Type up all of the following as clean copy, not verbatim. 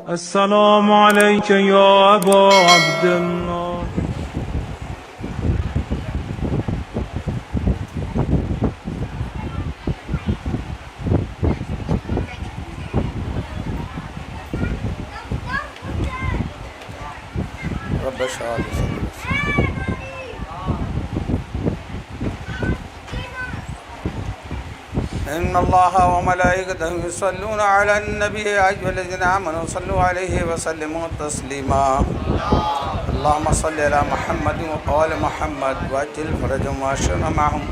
السلام عليك يا أبا عبد الله. رب اشرح لي صدري. إن الله وملائكته يصلون على النبي يا أيها الذين آمنوا صلوا عليه وسلموا تسليما. اللهم صل على محمد وآل محمد وأجل فرجهم وأشرنا معهم.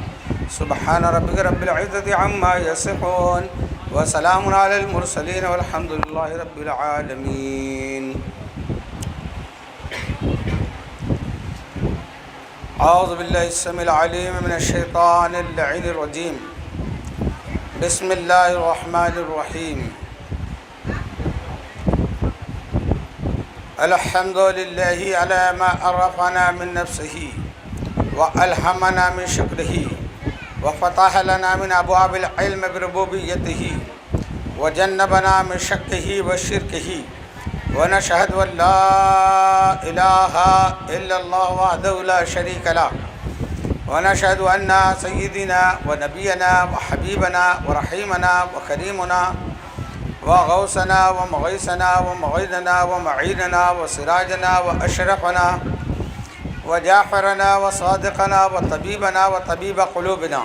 سبحان ربك رب العزة عما يصفون وسلام على المرسلين والحمد لله رب العالمين. أعوذ بالله السميع العليم من الشيطان اللعين الرجيم. بسم الله الرحمن الرحيم. الحمد لله على ما عرفنا من نفسه وألهمنا من شكره وفتح لنا من أبواب العلم بربوبيته وجنبنا من شكه وشركه ونشهد أن لا إله إلا الله وحده لا شريك له ونشهد أن سيدنا ونبينا وحبيبنا ورحيمنا وكريمنا وغوثنا ومغيثنا ومغيثنا ومعيننا وسراجنا وأشرفنا وجاحرنا وصادقنا وطبيبنا وطبيب قلوبنا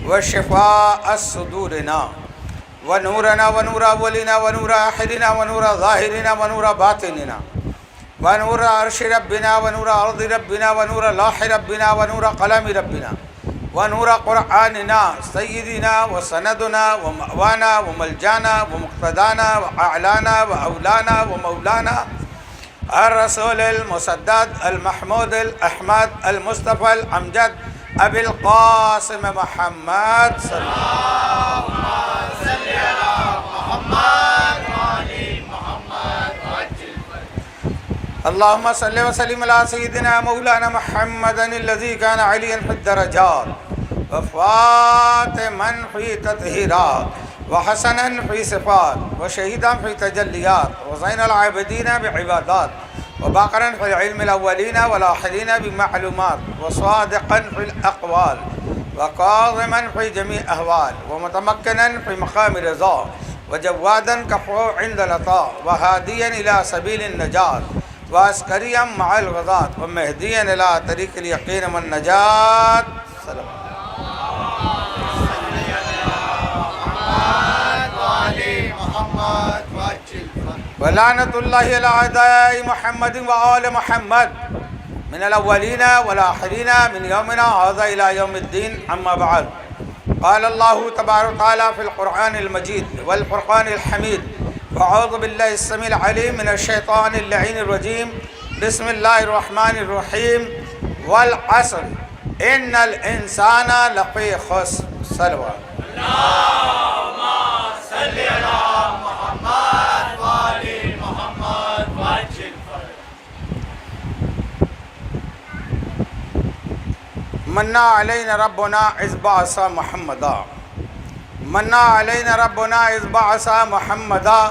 وشفاء صدورنا ونورنا ونور أولنا ونور آخرنا ونور ظاهرنا ونور باطننا ونور عرش ربنا ونور أرض ربنا ونور لوح ربنا ونور قلم ربنا ونور قرآننا سيدنا وسندنا ومأوانا وملجانا ومقتدانا وأعلانا وأولانا ومولانا الرسول المسدد المحمود الأحمد المصطفى الأمجد أبي القاسم محمد صلى الله عليه اللهم صل وسلم على سيدنا مولانا محمد الذي كان عليا في الدرجات وفاتما في تطهيرات وحسنا في صفات وشهيدا في تجليات وزين العابدين بعبادات وباقرا في العلم الأولين والآخرين بمعلومات وصادقا في الأقوال وكاظما في جميع أهوال ومتمكنا في مقام رضا وجوادا كفو عند العطاء وهاديا إلى سبيل النجاة وعسكريا مع الغزاة ومهديا إلى طريق اليقين والنجاة. ولعنة الله على أعداء محمد وآل محمد من الأولين والآخرين من يومنا هذا إلى يوم الدين. أما بعد، قال الله تبارك وتعالى في القرآن المجيد والفرقان الحميد: أعوذ بالله السميع العليم من الشيطان اللعين الرجيم. بسم الله الرحمن الرحيم. والعصر إن الإنسان لفي خسر. صلوات. اللهم صل على محمد وآل محمد وعجل منا علينا ربنا إذ بعث محمدا. منا علينا ربنا إذ بعث محمدا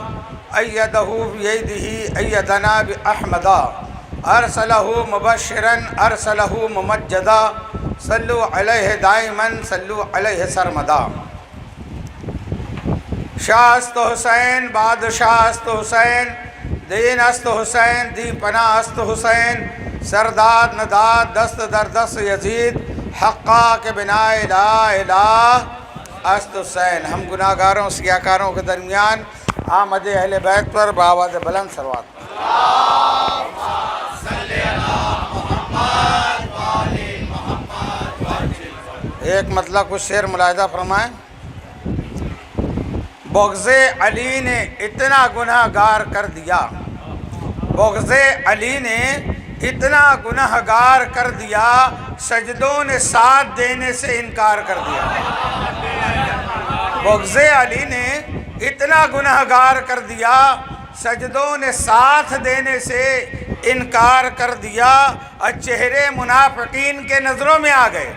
أيده بيده أيدنا بأحمدا أرسله مبشرا أرسله ممجدا صلوا عليه دائما صلوا عليه سرمدا. شاہ است حسین بادشاہ است حسین دین است حسین دین پناہ است حسین سرداد نداد دست در دست یزید حقا کے بنا لا الہ است حسین. ہم گناہ گاروں سیاکاروں کے درمیان آمد اہل بیت پر بآواز بلند صلوات. ایک مطلب کچھ شعر ملاحظہ فرمائیں. بغض علی نے اتنا گناہ گار کر دیا، بغض علی نے اتنا گناہ گار کر دیا، سجدوں نے ساتھ دینے سے انکار کر دیا. بغض علی نے اتنا گناہ گار کر دیا، سجدوں نے ساتھ دینے سے انکار کر دیا. اور چہرے منافقین کے نظروں میں آ گئے،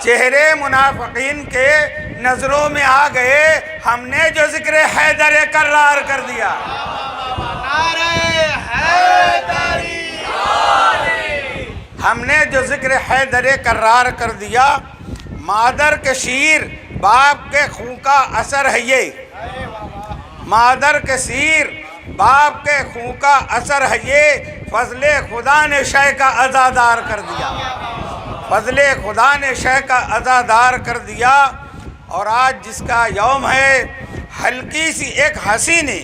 چہرے منافقین کے نظروں میں آ گئے. ہم نے جو ذکر حیدر کرار کر دیا، ہم نے جو ذکر حیدر کرار کر دیا، مادر کے شیر باپ کے خون کا اثر ہے یہ، مادر کے شیر باپ کے خون کا اثر ہے یہ، فضل خدا نے شے کا عزادار کر دیا، فضل خدا نے شے کا عزادار کر دیا۔ اور آج جس کا یوم ہے، ہلکی سی ایک ہنسی نے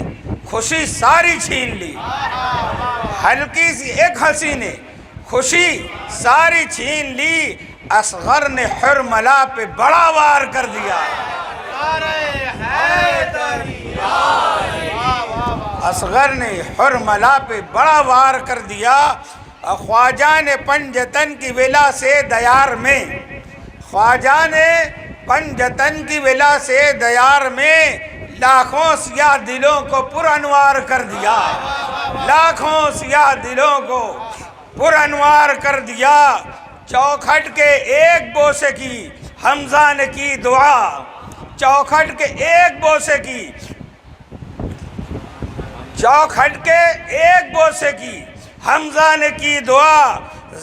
خوشی ساری چھین لی، ہلکی سی ایک ہنسی نے خوشی ساری چھین لی، اصغر نے حرملا پہ بڑا وار کر دیا، اصغر نے حرملا پہ بڑا وار کر دیا۔ خواجہ نے پنجتن کی ولا سے دیار میں، خواجہ نے پنجتن کی ولا سے دیار میں لاکھوں سیاہ دلوں کو پر انوار کر دیا، لاکھوں سیاہ دلوں کو پر انوار کر دیا۔ چوکھٹ کے ایک بوسے کی حمزہ نے کی دعا، چوکھٹ کے ایک بوسے کی، چوکھٹ کے ایک بوسے کی حمزہ نے کی دعا،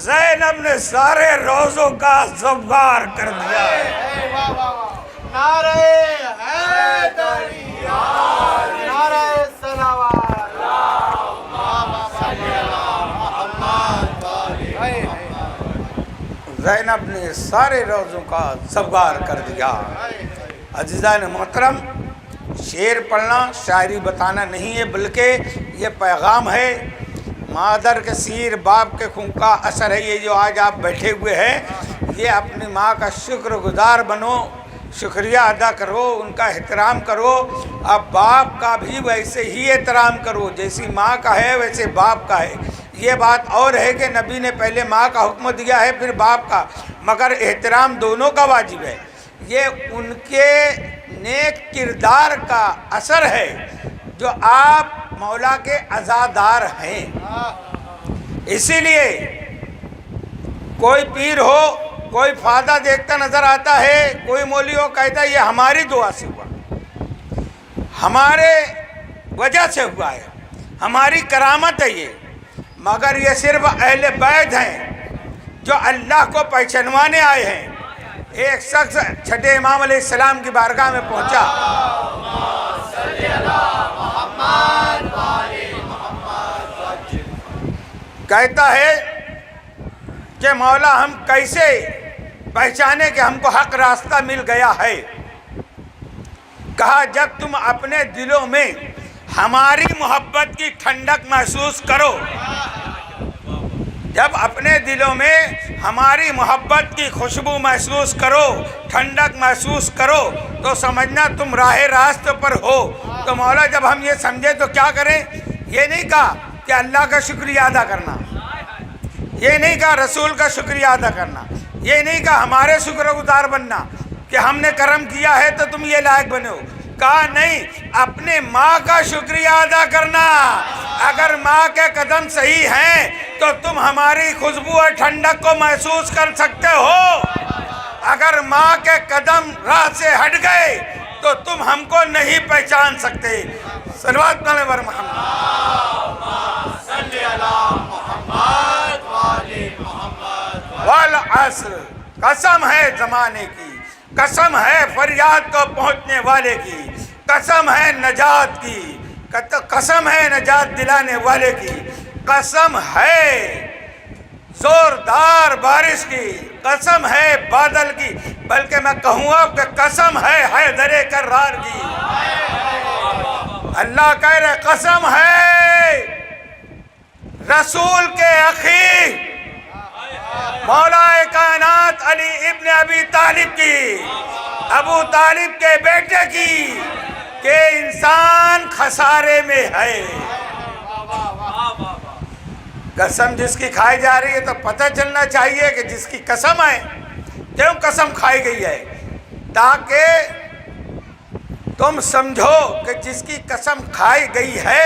زینب نے سارے روزوں کا زبگار کر دیا۔ نعرہ حیدری، نعرہ صلوات، زینب نے سارے روزوں کا زبگار کر دیا۔ عزیزان محترم، شعر پڑھنا شاعری بتانا نہیں ہے، بلکہ یہ پیغام ہے۔ مادر کے سیر باپ کے خون کا اثر ہے۔ یہ جو آج آپ بیٹھے ہوئے ہیں، یہ اپنی ماں کا شکر گزار بنو، شکریہ ادا کرو، ان کا احترام کرو۔ اب باپ کا بھی ویسے ہی احترام کرو، جیسی ماں کا ہے ویسے باپ کا ہے۔ یہ بات اور ہے کہ نبی نے پہلے ماں کا حکم دیا ہے پھر باپ کا، مگر احترام دونوں کا واجب ہے۔ یہ ان کے نیک کردار کا اثر ہے جو آپ مولا کے عزادار ہیں۔ اسی لیے کوئی پیر ہو، کوئی فائدہ دیکھتا نظر آتا ہے، کوئی مولوی ہو کہتا ہے یہ ہماری دعا سے ہوا، ہمارے وجہ سے ہوا ہے، ہماری کرامت ہے یہ، مگر یہ صرف اہل بیت ہیں جو اللہ کو پہچانوانے آئے ہیں۔ ایک شخص چھٹے امام علیہ السلام کی بارگاہ میں پہنچا، کہتا ہے کہ مولا ہم کیسے پہچانے کہ ہم کو حق راستہ مل گیا ہے؟ کہا جب تم اپنے دلوں میں ہماری محبت کی ٹھنڈک محسوس کرو، جب اپنے دلوں میں ہماری محبت کی خوشبو محسوس کرو، ٹھنڈک محسوس کرو، تو سمجھنا تم راہ راست پر ہو۔ تو مولا جب ہم یہ سمجھے تو کیا کریں؟ یہ نہیں کہا کہ اللہ کا شکریہ ادا کرنا، یہ نہیں کہا رسول کا شکریہ ادا کرنا، یہ نہیں کہا ہمارے شکر گزار بننا کہ ہم نے کرم کیا ہے تو تم یہ لائق بنے ہو۔ کہا نہیں، اپنے ماں کا شکریہ ادا کرنا۔ اگر ماں کے قدم صحیح ہیں تو تم ہماری خوشبو اور ٹھنڈک کو محسوس کر سکتے ہو، اگر ماں کے قدم راہ سے ہٹ گئے تو تم ہم کو نہیں پہچان سکتے۔ صلوات علی محمد۔ والعصر، قسم ہے زمانے کی، قسم ہے فریاد کو پہنچنے والے کی، قسم ہے نجات کی، قسم ہے نجات دلانے والے کی، قسم ہے زوردار بارش کی، قسم ہے بادل کی، بلکہ میں کہوں گا کہ قسم ہے حیدر کرار کی۔ اللہ کہہ رہے قسم ہے رسول کے اخی مولا کائنات علی ابن ابی طالب کی، ابو طالب کے بیٹے کی، کہ انسان خسارے میں ہے۔ قسم جس کی کھائی جا رہی ہے تو پتہ چلنا چاہیے کہ جس کی قسم ہے، کیوں قسم کھائی گئی ہے، تاکہ تم سمجھو کہ جس کی قسم کھائی گئی ہے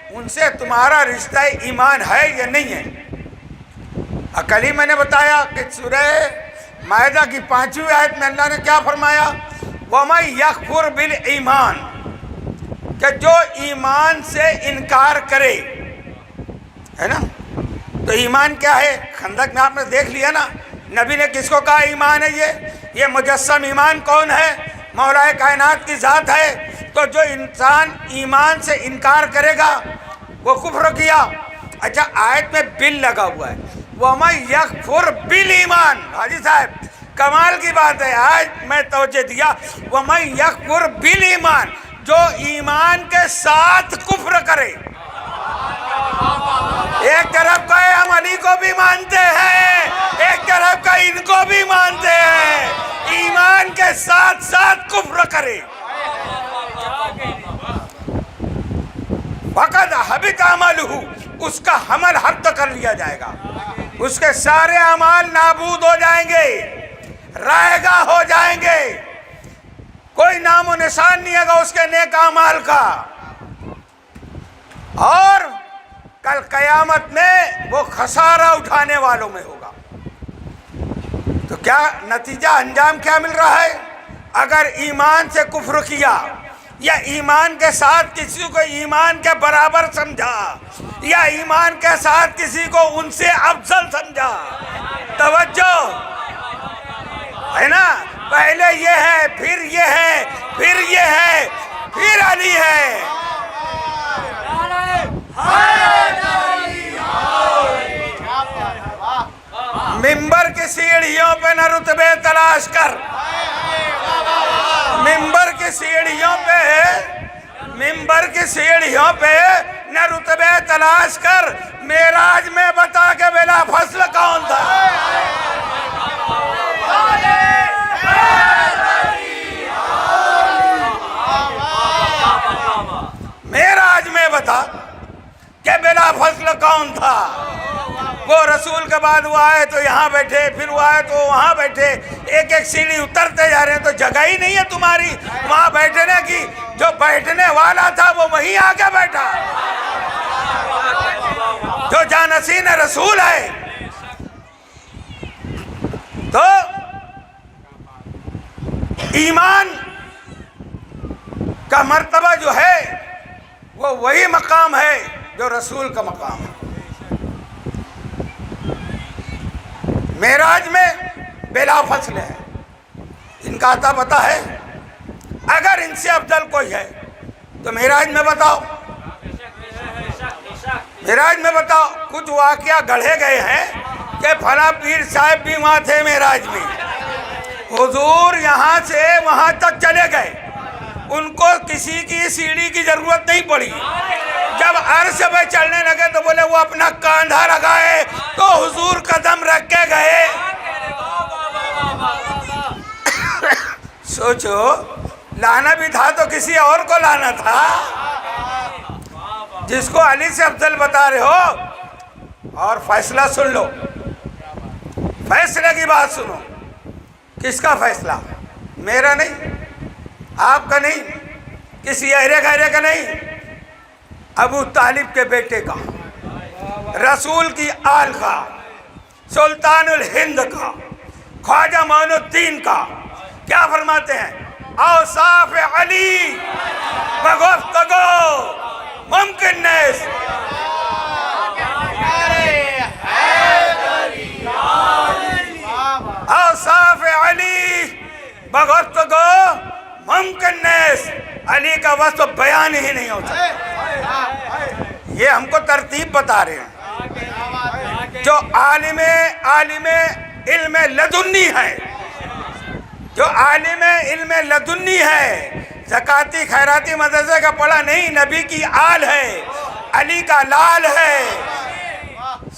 ان سے تمہارا رشتہ ایمان ہے یا نہیں ہے۔ کل ہی میں نے بتایا کہ سورہ مائدہ کی 5ویں آیت میں اللہ نے کیا فرمایا؟ وَمَن يَكْفُرْ بِالْإِيمَانِ، کہ جو ایمان سے انکار کرے، ہے نا؟ تو ایمان کیا ہے؟ خندق میں آپ نے دیکھ لیا نا، نبی نے کس کو کہا ایمان ہے؟ یہ مجسم ایمان کون ہے؟ مولا کائنات کی ذات ہے۔ تو جو انسان ایمان سے انکار کرے گا وہ کفر کیا۔ اچھا، آیت میں بل لگا ہوا ہے، وَمَن يَكْفُرْ بِالْإِيمَانِ۔ حاجی صاحب کمال کی بات ہے، آج میں توجہ دیا، وَمَن يَكْفُرْ بِالْإِيمَانِ، جو ایمان کے ساتھ کفر کرے۔ ایک طرف کا ہے ہم علی کو بھی مانتے ہیں، ایک طرف کا ان کو بھی مانتے ہیں، ایمان کے ساتھ ساتھ کفر کرے، فقد حبط عملہ، اس کا عمل حبط کر لیا جائے گا، اس کے سارے اعمال نابود ہو جائیں گے، رائے گاہ ہو جائیں گے، کوئی نام و نشان نہیں ہوگا اس کے نیک اعمال کا، اور کل قیامت میں وہ خسارہ اٹھانے والوں میں ہوگا۔ تو کیا نتیجہ، انجام کیا مل رہا ہے؟ اگر ایمان سے کفر کیا یا ایمان کے ساتھ کسی کو ایمان کے برابر سمجھا یا ایمان کے ساتھ کسی کو ان سے افضل سمجھا، توجہ ہے نا، پہلے یہ ہے، پھر یہ ہے، پھر یہ ہے، پھر علی ہے۔ ممبر کی سیڑھیوں پہ نہ رتبے تلاش کر، ممبر کی سیڑھیوں پہ نہ رتبے تلاش کر، معراج میں بتا کہ بلا فصل کون تھا۔ معراج میں بتا کہ بلا فصل کون تھا۔ وہ رسول کے بعد وہ آئے تو یہاں بیٹھے، پھر وہ آئے تو وہاں بیٹھے، ایک ایک سیڑھی اترتے جا رہے ہیں، تو جگہ ہی نہیں ہے تمہاری وہاں بیٹھنے کی، جو بیٹھنے والا تھا وہ وہیں آ کے بیٹھا، جو جانشین رسول ہے۔ تو ایمان کا مرتبہ جو ہے وہ وہی مقام ہے جو رسول کا مقام ہے۔ معراج میں بلا فصل ہے، ان کا عطا پتہ ہے، اگر ان سے افضل کوئی ہے تو معراج میں بتاؤ، معراج میں بتاؤ۔ کچھ واقعہ گڑھے گئے ہیں کہ فلاں پیر صاحب بھی وہاں تھے معراج میں، حضور یہاں سے وہاں تک چلے گئے، ان کو کسی کی سیڑھی کی ضرورت نہیں پڑی، جب عرش پہ چلنے لگے تو بولے وہ اپنا کاندھا لگائے تو حضور قدم رکھ کے گئے۔ سوچو، لانا بھی تھا تو کسی اور کو لانا تھا، جس کو علی سے افضل بتا رہے ہو۔ اور فیصلہ سن لو، فیصلے کی بات سنو۔ کس کا فیصلہ؟ میرا نہیں، آپ کا نہیں، کسی ایرے غیرے کا نہیں، ابو طالب کے بیٹے کا، رسول کی آل کا، سلطان الہند کا، خواجہ معین الدین کا۔ کیا فرماتے ہیں؟ اوصاف علی بگفتگو ممکن نیست۔ اوصاف علی بگفتگو ممکن نیست، علی کا وصف بیان ہی نہیں ہو سکتا۔ یہ ہم کو ترتیب بتا رہے ہیں۔ جو عالم علم لدنی ہے، جو عالم علم لدنی ہے، زکاتی خیراتی مدرسے کا پڑھا نہیں، نبی کی آل ہے، علی کا لال ہے،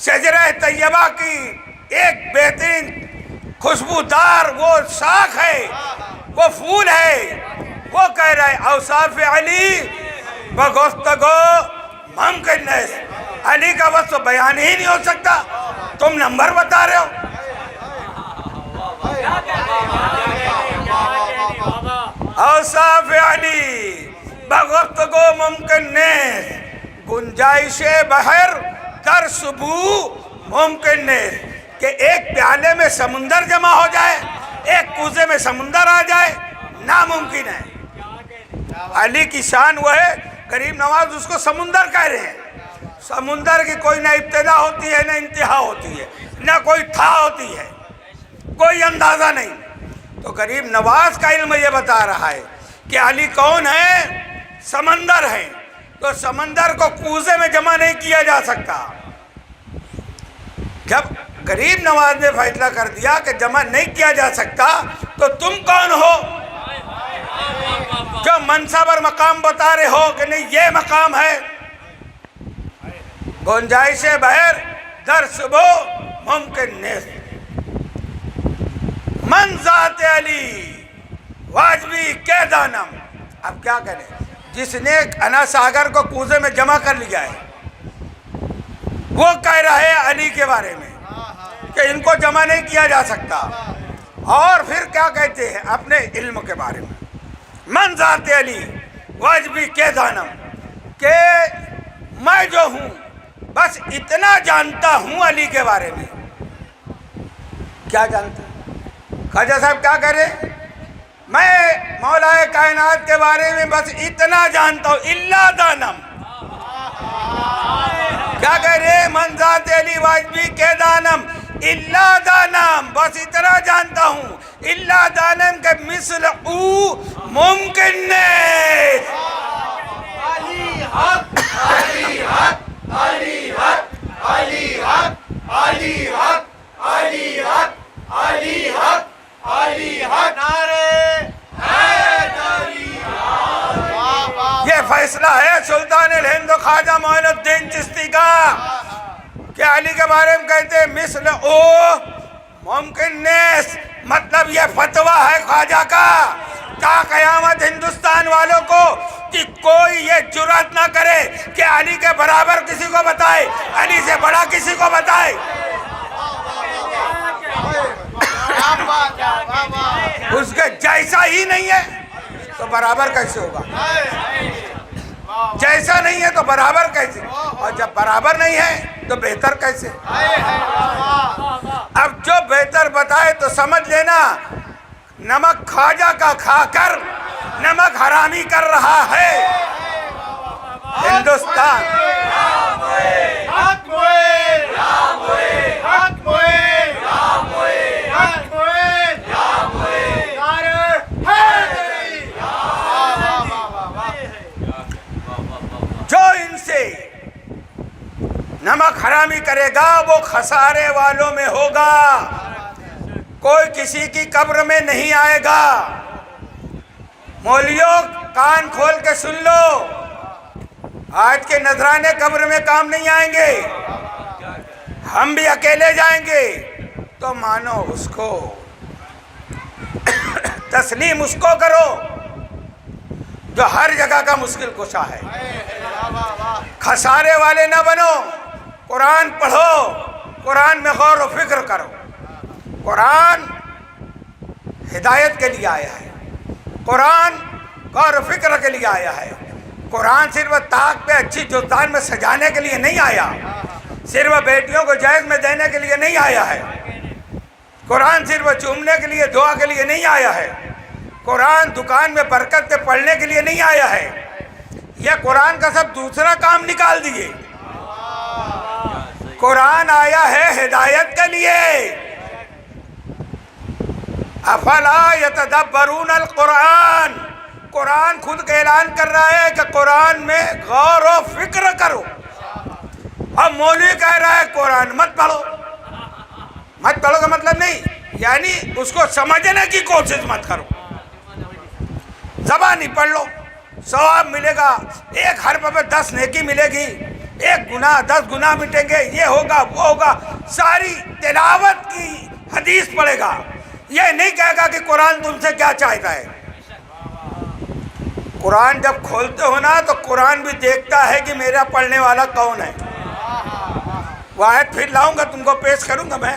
شجرہ طیبہ کی ایک بہترین خوشبودار وہ شاخ ہے، وہ پھول ہے، وہ کہہ رہا ہے اوصاف علی بگفتگو ممکن نیست، علی کا وصف بیان ہی نہیں ہو سکتا، تم نمبر بتا رہے ہو۔ اوصاف علی بگفتگو ممکن نیست، گنجائش بحر در سبو ممکن نیست، کہ ایک پیالے میں سمندر جمع ہو جائے، ایک کوزے میں سمندر آ جائے، ناممکن ہے۔ علی کی شان وہ ہے غریب نواز اس کو سمندر کہہ رہے ہیں. سمندر کی کوئی نہ ابتدا ہوتی ہے نہ انتہا ہوتی ہے، نہ کوئی تھا ہوتی ہے، کوئی اندازہ نہیں. تو غریب نواز کا علم یہ بتا رہا ہے کہ علی کون ہے؟ سمندر ہے. تو سمندر کو کوزے میں جمع نہیں کیا جا سکتا. جب غریب نواز نے فیصلہ کر دیا کہ جمع نہیں کیا جا سکتا تو تم کون ہو جو منصب اور مقام بتا رہے ہو کہ نہیں یہ مقام ہے؟ گنجائش بہر در صبح ممکن نیست. من ذات علی واجبی کے دانم. اب کیا کریں؟ جس نے انا ساگر کو کوزے میں جمع کر لیا ہے وہ کہہ رہا ہے علی کے بارے میں کہ ان کو جمع نہیں کیا جا سکتا. اور پھر کیا کہتے ہیں اپنے علم کے بارے میں؟ من ذات علی واجبی کے دانم، کہ میں جو ہوں بس اتنا جانتا ہوں علی کے بارے میں. کیا جانتے ہیں؟ خواجہ صاحب کیا کہہ رہے ہیں؟ میں مولا کائنات کے بارے میں بس اتنا جانتا ہوں. اللہ دانم. کیا کہہ رہے ہیں؟ من ذات علی واجبی کے دانم اللہ دانم، بس اتنا جانتا ہوں. اللہ دانم کے مثل او ممکن نہیں. علی حق، علی حق، علی حق، علی حق، علی حق، علی حق، علی حق، علی حق. نعرے حیدری. واہ واہ. یہ فیصلہ ہے سلطان الہند خواجہ معین الدین چشتی کا کہ علی کے بارے میں کہتے ہیں مثل او ممکن نیست. مطلب یہ فتویٰ ہے خواجہ کا تا قیامت ہندوستان والوں کو کہ کوئی یہ جرات نہ کرے کہ علی کے برابر کسی کو بتائے، علی سے بڑا کسی کو بتائے. اس کے جیسا ہی نہیں ہے تو برابر کیسے ہوگا؟ جیسا نہیں ہے تو برابر کیسے؟ اور جب برابر نہیں ہے تو بہتر کیسے؟ اب جو بہتر بتائے تو سمجھ لینا نمک خواجہ کا کھا کر نمک حرامی کر رہا ہے ہندوستان. جو ان سے نمک حرامی کرے گا وہ خسارے والوں میں ہوگا، کوئی کسی کی قبر میں نہیں آئے گا. مولیوں کان کھول کے سن لو، آج کے نذرانے قبر میں کام نہیں آئیں گے. ہم بھی اکیلے جائیں گے تو مانو اس کو، تسلیم اس کو کرو جو ہر جگہ کا مشکل کشا ہے. خسارے والے نہ بنو. قرآن پڑھو، قرآن میں غور و فکر کرو. قرآن ہدایت کے لیے آیا ہے، قرآن غور و فکر کے لیے آیا ہے. قرآن صرف طاق پہ اچھی جوتان میں سجانے کے لیے نہیں آیا، صرف بیٹیوں کو جہیز میں دینے کے لیے نہیں آیا ہے. قرآن صرف چومنے کے لیے، دعا کے لیے نہیں آیا ہے. قرآن دکان میں برکت کے پڑھنے کے لیے نہیں آیا ہے. یہ قرآن کا سب دوسرا کام نکال دیے. قرآن آیا ہے ہدایت کے لیے. افلا یتدبرون القرآن. قرآن خود کا اعلان کر رہا ہے کہ قرآن میں غور و فکر کرو. اب مولوی کہہ رہا ہے قرآن مت پڑھو. مت پڑھو کا مطلب نہیں یعنی اس کو سمجھنے کی کوشش مت کرو. زبانی پڑھ لو، ثواب ملے گا. ایک حرف پہ 10 نیکی ملے گی، ایک گناہ 10 گناہ مٹیں گے. یہ ہوگا وہ ہوگا. ساری تلاوت کی حدیث پڑھے گا. یہ نہیں کہے گا کہ قرآن تم سے کیا چاہتا ہے. قرآن جب کھولتے ہو نا تو قرآن بھی دیکھتا ہے کہ میرا پڑھنے والا کون ہے. واحد پھر لاؤں گا، تم کو پیش کروں گا میں.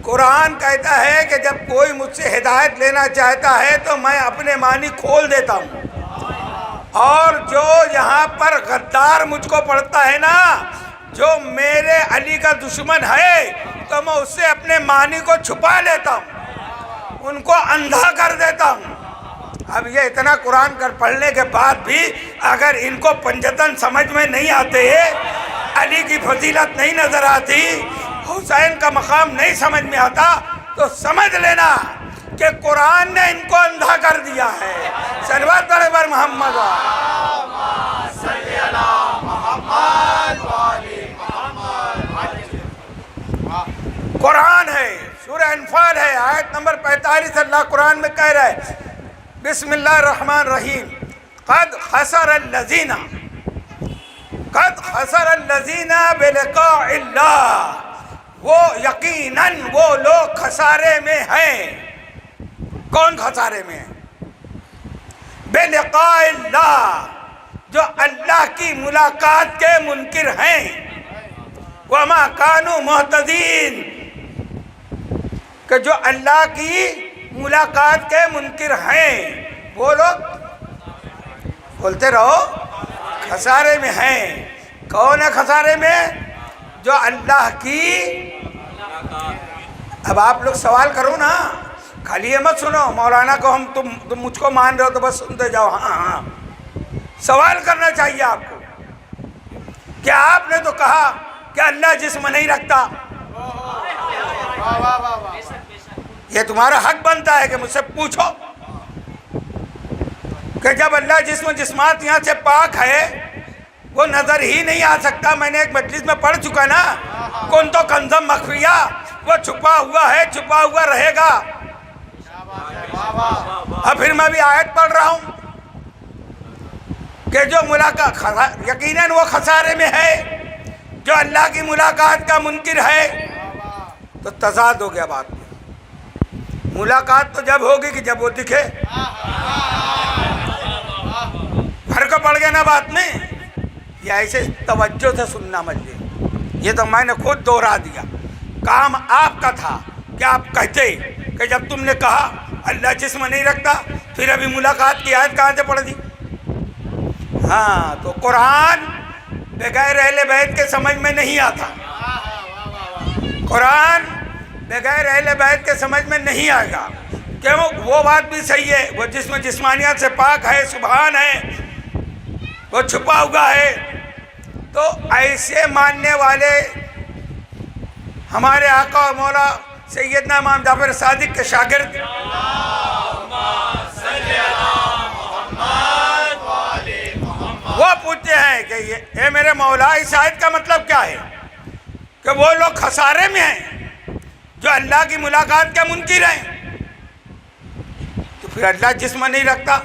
قرآن کہتا ہے کہ جب کوئی مجھ سے ہدایت لینا چاہتا ہے تو میں اپنے معنی کھول دیتا ہوں. اور جو یہاں پر غدار مجھ کو پڑھتا ہے نا، جو میرے علی کا دشمن ہے، تو میں اس سے اپنے معنی کو چھپا لیتا ہوں، ان کو اندھا کر دیتا ہوں. اب یہ اتنا قرآن کر پڑھنے کے بعد بھی اگر ان کو پنجتن سمجھ میں نہیں آتے، علی کی فضیلت نہیں نظر آتی، حسین کا مقام نہیں سمجھ میں آتا، تو سمجھ لینا کہ قرآن نے ان کو اندھا کر دیا ہے۔ صلوات پڑھے بر محمد۔ قرآن ہے، سورہ انفال ہے، آیت نمبر 45 اللہ قرآن میں کہہ رہا ہے، بسم اللہ الرحمن الرحیم، قد خسر الذین بلقاء اللہ، وہ یقیناً وہ لوگ خسارے میں ہیں۔ کون خسارے میں ہیں؟ بلقاء اللہ، جو اللہ کی ملاقات کے منکر ہیں۔ وما کانوا مہتدین، کہ جو اللہ کی ملاقات کے منکر ہیں وہ لوگ بولتے رہو خسارے میں ہیں۔ کون ہے خسارے میں؟ جو اللہ کی، اب آپ لوگ سوال کرو نا، خالی یہ مت سنو مولانا کو تم مجھ کو مان رہے ہو تو بس سنتے جاؤ، ہاں سوال کرنا چاہیے آپ کو۔ کیا آپ نے تو کہا کہ اللہ جسم نہیں رکھتا؟ یہ تمہارا حق بنتا ہے کہ مجھ سے پوچھو کہ جب اللہ جسمات یہاں سے پاک ہے، وہ نظر ہی نہیں آ سکتا۔ میں نے ایک مجلس میں پڑھ چکا نا، کن تو کنزم مخفیہ، وہ چھپا ہوا ہے، چھپا ہوا رہے گا۔ اب پھر میں بھی آیت پڑھ رہا ہوں کہ جو ملاقات، یقیناً وہ خسارے میں ہے جو اللہ کی ملاقات کا منکر ہے۔ تو تضاد ہو گیا بات میں۔ ملاقات تو جب ہوگی کہ جب وہ دکھے، فرق پڑ گیا نا بات میں۔ یہ ایسے توجہ سے سننا مجھے، یہ تو میں نے خود دوہرا دیا۔ کام آپ کا تھا کہ آپ کہتے کہ جب تم نے کہا اللہ جسم نہیں رکھتا، پھر ابھی ملاقات کی آیت کہاں سے پڑھ دی؟ ہاں، تو قرآن بغیر اہل بیت کے سمجھ میں نہیں آتا۔ قرآن بغیر اہل بیت کے سمجھ میں نہیں آئے گا، کہ وہ بات بھی صحیح ہے، وہ جسمانیات سے پاک ہے، سبحان ہے، وہ چھپا ہوا ہے۔ تو ایسے ماننے والے ہمارے آقا و مولا سیدنا امام جعفر صادق کے شاگرد وہ پوچھتے ہیں کہ اے میرے مولا، اس آیت کا مطلب کیا ہے؟ کہ وہ لوگ خسارے میں ہیں جو اللہ کی ملاقات کے منکر ہیں۔ تو پھر اللہ جسم نہیں رکھتا،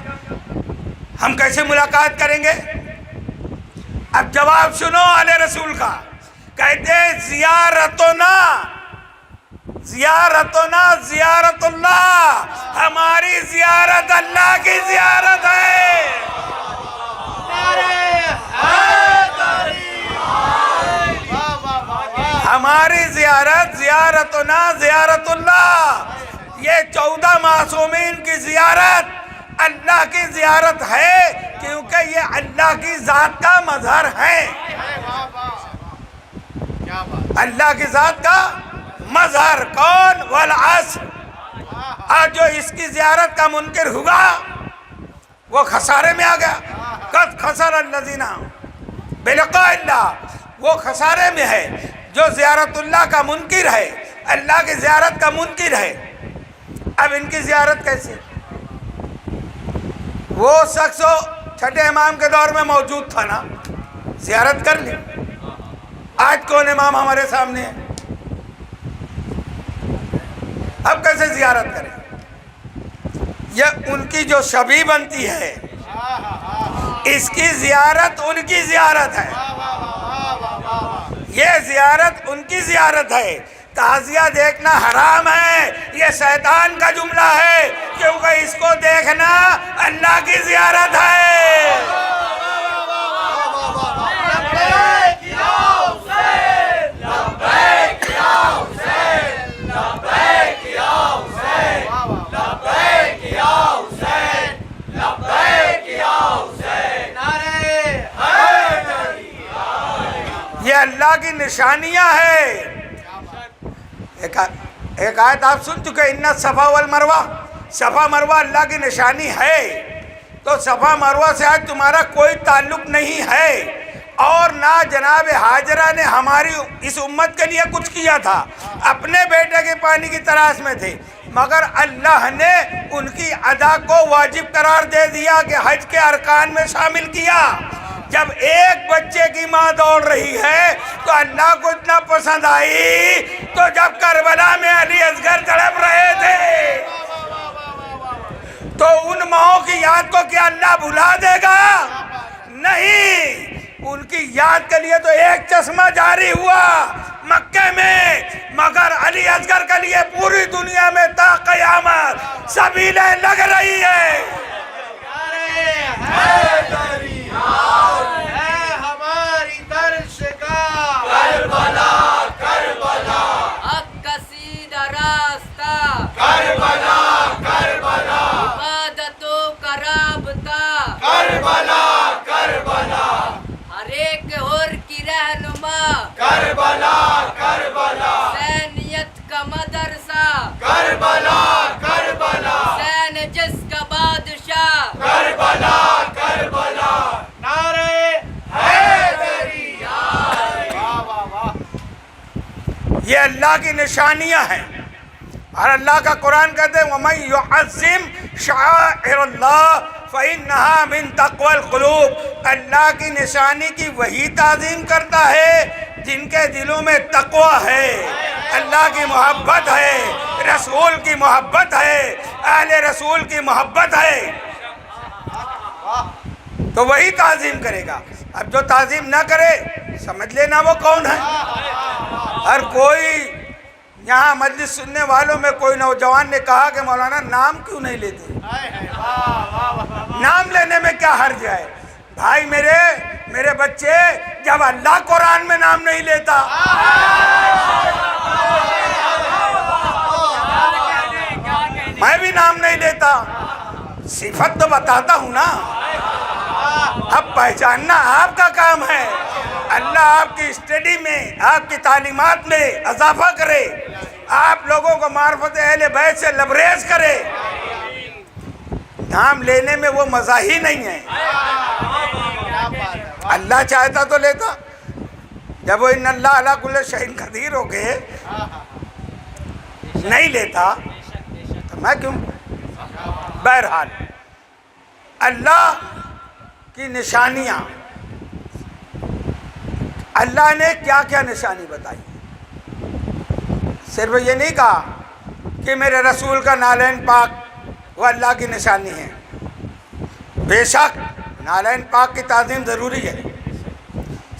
ہم کیسے ملاقات کریں گے؟ اب جواب سنو آل رسول کا، کہتے زیارتنا زیارت اللہ، ہماری زیارت اللہ کی زیارت ہے۔ ہماری زیارتنا زیارت اللہ، یہ 14 معصومین کی زیارت اللہ کی زیارت ہے، کیونکہ یہ اللہ کی ذات کا مظہر ہے۔ اللہ کی ذات کا مظہر کون؟ والعصر۔ آج جو اس کی زیارت کا منکر ہوا وہ خسارے میں آ گیا۔ قد خسر الذین بلقاء اللہ، وہ خسارے میں ہے جو زیارت اللہ کا منکر ہے، اللہ کی زیارت کا منکر ہے۔ اب ان کی زیارت کیسے؟ وہ شخص چھٹے امام کے دور میں موجود تھا نا، زیارت کر لی۔ آج کون امام ہمارے سامنے ہے؟ اب کیسے زیارت کریں؟ یہ ان کی جو شبیہ بنتی ہے، اس کی زیارت ان کی زیارت ہے، یہ زیارت ان کی زیارت ہے۔ تعزیہ دیکھنا حرام ہے، یہ شیطان کا جملہ ہے، کیونکہ اس کو دیکھنا اللہ کی زیارت ہے۔ یہ اللہ کی نشانیاں ہیں۔ ایک آیت آپ سن چکے، ان الصفا والمروہ صفا مروہ اللہ کی نشانی ہے، تو صفا مروہ سے آج تمہارا کوئی تعلق نہیں ہے، اور نہ جناب حاجرہ نے ہماری اس امت کے لیے کچھ کیا تھا، اپنے بیٹے کے پانی کی تلاش میں تھے، مگر اللہ نے ان کی ادا کو واجب قرار دے دیا کہ حج کے ارکان میں شامل کیا۔ جب ایک بچے کی ماں دوڑ رہی ہے تو اللہ کو اتنا پسند آئی، تو جب کربلا میں علی اصغر تڑپ رہے تھے تو ان ماؤں کی یاد کو کیا اللہ بھلا دے گا؟ نہیں، ان کی یاد کے لیے تو ایک چشمہ جاری ہوا مکے میں، مگر علی اصغر کے لیے پوری دنیا میں تا قیامت سبیلیں لگ رہی ہے۔ ہے ہماری درس کا کربلا کربلا، حق کا سیدھا راستہ کربلا کربلا، عبادتوں کا رابطہ کربلا کربلا، ہر ایک حر کی رہنما کربلا کربلا، حسینیت کا مدرسہ کربلا کربلا، حسین جس کا بادشاہ کربلا کربلا، نعرہ حیدری! واہ واہ واہ! یہ اللہ کی نشانیاں ہیں، اور اللہ کا قرآن کہتے ہیں وَمَن يُعَظِّمْ شَعَائِرَ اللَّهِ فَإِنَّهَا مِن تَقْوَى الْقُلُوبِ، اللہ کی نشانی کی وہی تعظیم کرتا ہے جن کے دلوں میں تقوی ہے، اللہ کی محبت ہے، رسول کی محبت ہے، اہل رسول کی محبت ہے، تو وہی تعظیم کرے گا۔ اب جو تعظیم نہ کرے سمجھ لینا وہ کون ہے۔ ہر کوئی یہاں مجلس سننے والوں میں کوئی نوجوان نے کہا کہ مولانا نام کیوں نہیں لیتے؟ نام لینے میں کیا حرج ہے؟ بھائی میرے بچے، جب اللہ قرآن میں نام نہیں لیتا میں بھی نام نہیں لیتا، صفت تو بتاتا ہوں نا، اب پہچاننا آپ کا کام ہے۔ اللہ آپ کی اسٹڈی میں، آپ کی تعلیمات میں اضافہ کرے، آپ لوگوں کو معرفت اہل بیت سے لبریز کرے۔ نام لینے میں وہ مزہ ہی نہیں ہے، اللہ چاہتا تو لیتا۔ جب وہ ان اللہ علی کل شیء قدیر ہو کے نہیں لیتا تو میں کیوں؟ بہرحال اللہ کی نشانیاں، اللہ نے کیا کیا نشانی بتائی؟ صرف یہ نہیں کہا کہ میرے رسول کا نالین پاک وہ اللہ کی نشانی ہے، بے شک نالین پاک کی تعظیم ضروری ہے،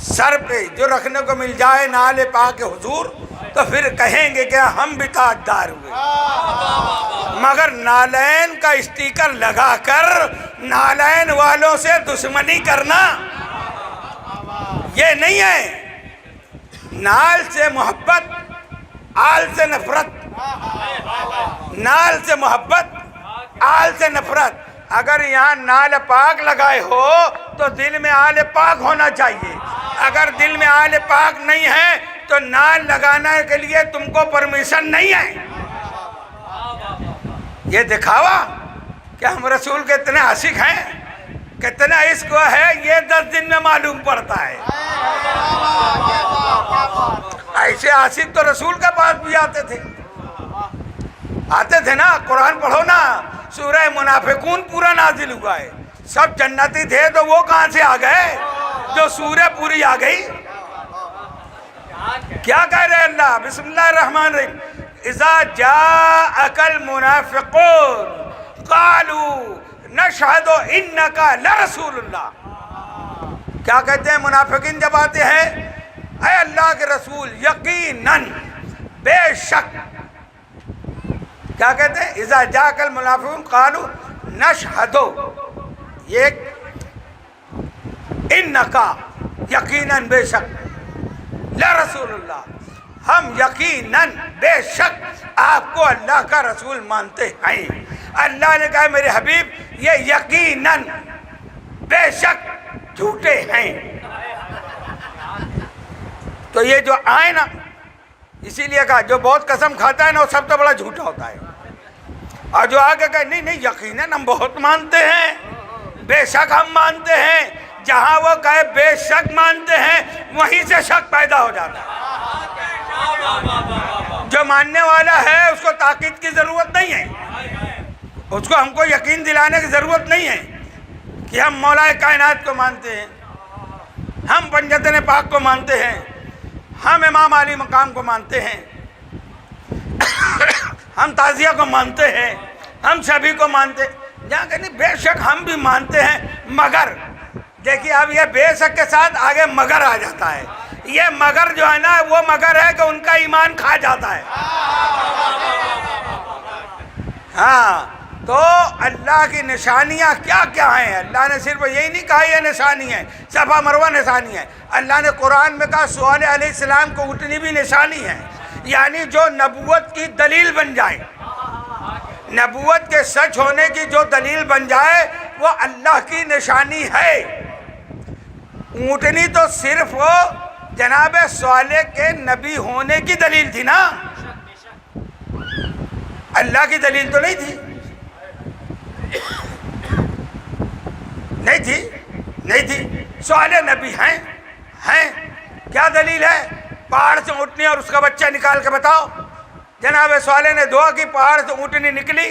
سر پہ جو رکھنے کو مل جائے نال پاک کے حضور تو پھر کہیں گے کہ ہم بھی تاجدار ہوئے، مگر نالین کا اسٹیکر لگا کر نالین والوں سے دشمنی کرنا یہ نہیں ہے۔ نال سے محبت، آل سے نفرت، نال سے محبت، آل سے نفرت۔ اگر یہاں نال پاک لگائے ہو تو دل میں آل پاک ہونا چاہیے، اگر دل میں آل پاک نہیں ہے تو نال لگانے کے لیے تم کو پرمیشن نہیں ہے۔ یہ دکھاوا کہ ہم رسول کے اتنے عاشق ہیں، کتنا عشق ہے، یہ 10 دن میں معلوم پڑتا ہے۔ ایسے عاشق تو رسول کے پاس بھی آتے تھے نا۔ قرآن پڑھو نا، سورہ منافقون پورا نازل ہوا ہے، سب جنتی تھے تو وہ کہاں سے آ گئے جو سورہ پوری آ گئی؟ کیا کہہ رہے اللہ؟ بسم اللہ الرحمن الرحیم، اذا جاءک المنافقون قالوا نشہد انک لرسول اللہ۔ کیا کہتے ہیں منافقین جب آتے ہیں؟ اے اللہ کے رسول، یقیناً، بے شک۔ کیا کہتے ہیں؟ اذا جاءک المنافقون قالوا نشہد، یہ انک، یقیناً بے شک، لرسول اللہ، ہم یقیناً بے شک آپ کو اللہ کا رسول مانتے ہیں۔ اللہ نے کہا میرے حبیب یہ یقیناً بے شک جھوٹے ہیں۔ تو یہ جو آئے نا، اسی لیے کہا جو بہت قسم کھاتا ہے نا وہ سب تو بڑا جھوٹا ہوتا ہے۔ اور جو آگے کہے نہیں نہیں یقیناً ہم بہت مانتے ہیں، بے شک ہم مانتے ہیں، جہاں وہ کہے بے شک مانتے ہیں وہیں سے شک پیدا ہو جاتا ہے۔ جو ماننے والا ہے اس کو تاکید کی ضرورت نہیں ہے، اس کو ہم کو یقین دلانے کی ضرورت نہیں ہے کہ ہم مولا کائنات کو مانتے ہیں، ہم پنجتن پاک کو مانتے ہیں، ہم امام علی مقام کو مانتے ہیں، ہم تازیہ کو مانتے ہیں، ہم سبھی کو مانتے ہیں۔ جہاں کہ نہیں بے شک ہم بھی مانتے ہیں مگر، دیکھیے اب یہ بے شک کے ساتھ آگے مگر آ جاتا ہے۔ یہ مگر جو ہے نا وہ مگر ہے کہ ان کا ایمان کھا جاتا ہے۔ ہاں تو اللہ کی نشانیاں کیا کیا ہیں؟ اللہ نے صرف یہی نہیں کہا یہ نشانی ہے، صفا مروہ نشانی ہے۔ اللہ نے قرآن میں کہا صالح علیہ السلام کو اٹھنی بھی نشانی ہے، یعنی جو نبوت کی دلیل بن جائے، نبوت کے سچ ہونے کی جو دلیل بن جائے وہ اللہ کی نشانی ہے۔ اونٹنی تو صرف وہ جناب صالح کے نبی ہونے کی دلیل تھی نا، اللہ کی دلیل تو نہیں تھی، نہیں تھی۔ صالح نبی ہیں، کیا دلیل ہے؟ پہاڑ سے اونٹنی اور اس کا بچہ نکال کے بتاؤ۔ جناب صالح نے دعا کی، پہاڑ سے اونٹنی نکلی،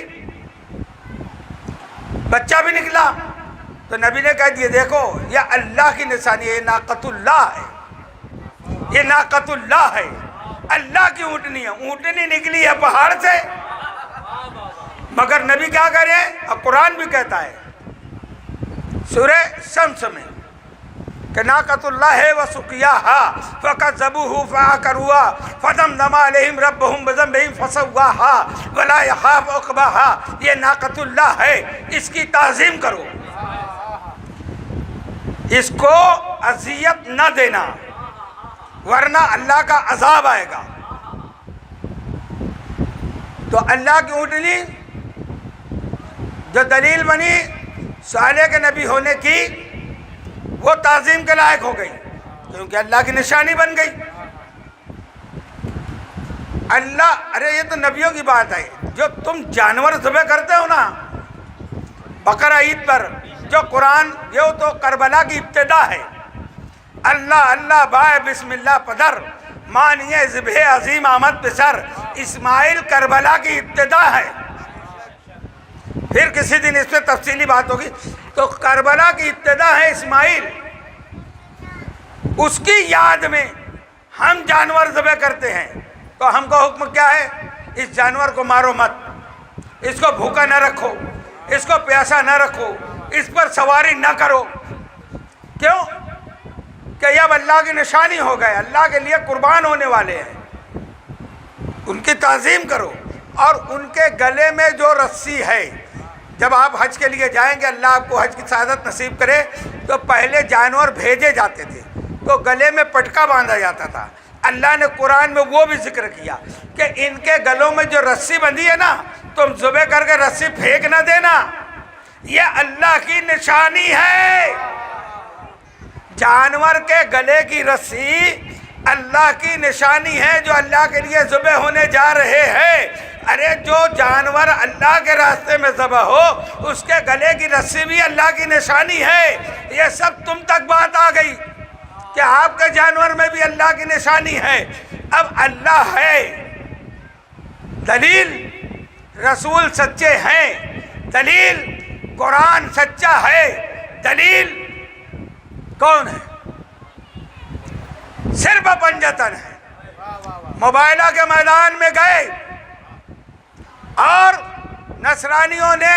بچہ بھی نکلا، تو نبی نے کہہ دیا دیکھو یہ اللہ کی نشانی ہے، یہ ناقۃ اللہ ہے، یہ ناقۃ اللہ ہے، اللہ کی اونٹنی ہے۔ اونٹنی نکلی ہے پہاڑ سے، مگر نبی کیا کہہ رہے ہیں؟ اور قرآن بھی کہتا ہے سورہ شمس میں کہ ناقۃ اللہ وسقیاہا فکذبوہ فعقروہا فدمدم علیہم ربہم بذنبہم فسواہا ولا یخاف عقباہا۔ یہ ناقۃ اللہ ہے، اس کی تعظیم کرو، اس کو اذیت نہ دینا ورنہ اللہ کا عذاب آئے گا۔ تو اللہ کی اونٹنی جو دلیل بنی صالح کے نبی ہونے کی، وہ تعظیم کے لائق ہو گئی کیونکہ اللہ کی نشانی بن گئی۔ اللہ، ارے یہ تو نبیوں کی بات ہے، جو تم جانور ذبح کرتے ہو نا بقرہ عید پر، جو قرآن، یہ تو کربلا کی ابتدا ہے۔ اللہ اللہ بائے بسم اللہ پدر، مانیے ذبح عظیم آمد پسر، اسماعیل کربلا کی ابتدا ہے۔ پھر کسی دن اس پہ تفصیلی بات ہوگی۔ تو کربلا کی ابتدا ہے اسماعیل، اس کی یاد میں ہم جانور ذبح کرتے ہیں، تو ہم کا حکم کیا ہے؟ اس جانور کو مارو مت، اس کو بھوکا نہ رکھو، اس کو پیاسا نہ رکھو، اس پر سواری نہ کرو۔ کیوں؟ کہ یہ اب اللہ کی نشانی ہو گئے، اللہ کے لیے قربان ہونے والے ہیں، ان کی تعظیم کرو۔ اور ان کے گلے میں جو رسی ہے، جب آپ حج کے لیے جائیں گے، اللہ آپ کو حج کی سعادت نصیب کرے، تو پہلے جانور بھیجے جاتے تھے تو گلے میں پٹکا باندھا جاتا تھا۔ اللہ نے قرآن میں وہ بھی ذکر کیا کہ ان کے گلوں میں جو رسی بندھی ہے نا، تم ذبح کر کے رسی پھینک نہ دینا، یہ اللہ کی نشانی ہے۔ جانور کے گلے کی رسی اللہ کی نشانی ہے جو اللہ کے لیے ذبح ہونے جا رہے ہیں۔ ارے جو جانور اللہ کے راستے میں ذبح ہو، اس کے گلے کی رسی بھی اللہ کی نشانی ہے۔ یہ سب تم تک بات آ گئی کہ آپ کے جانور میں بھی اللہ کی نشانی ہے۔ اب اللہ ہے، دلیل رسول سچے ہیں، دلیل قرآن سچا ہے، دلیل کون ہے؟ صرف پنجتن ہے۔ مباہلہ کے میدان میں گئے اور نصرانیوں نے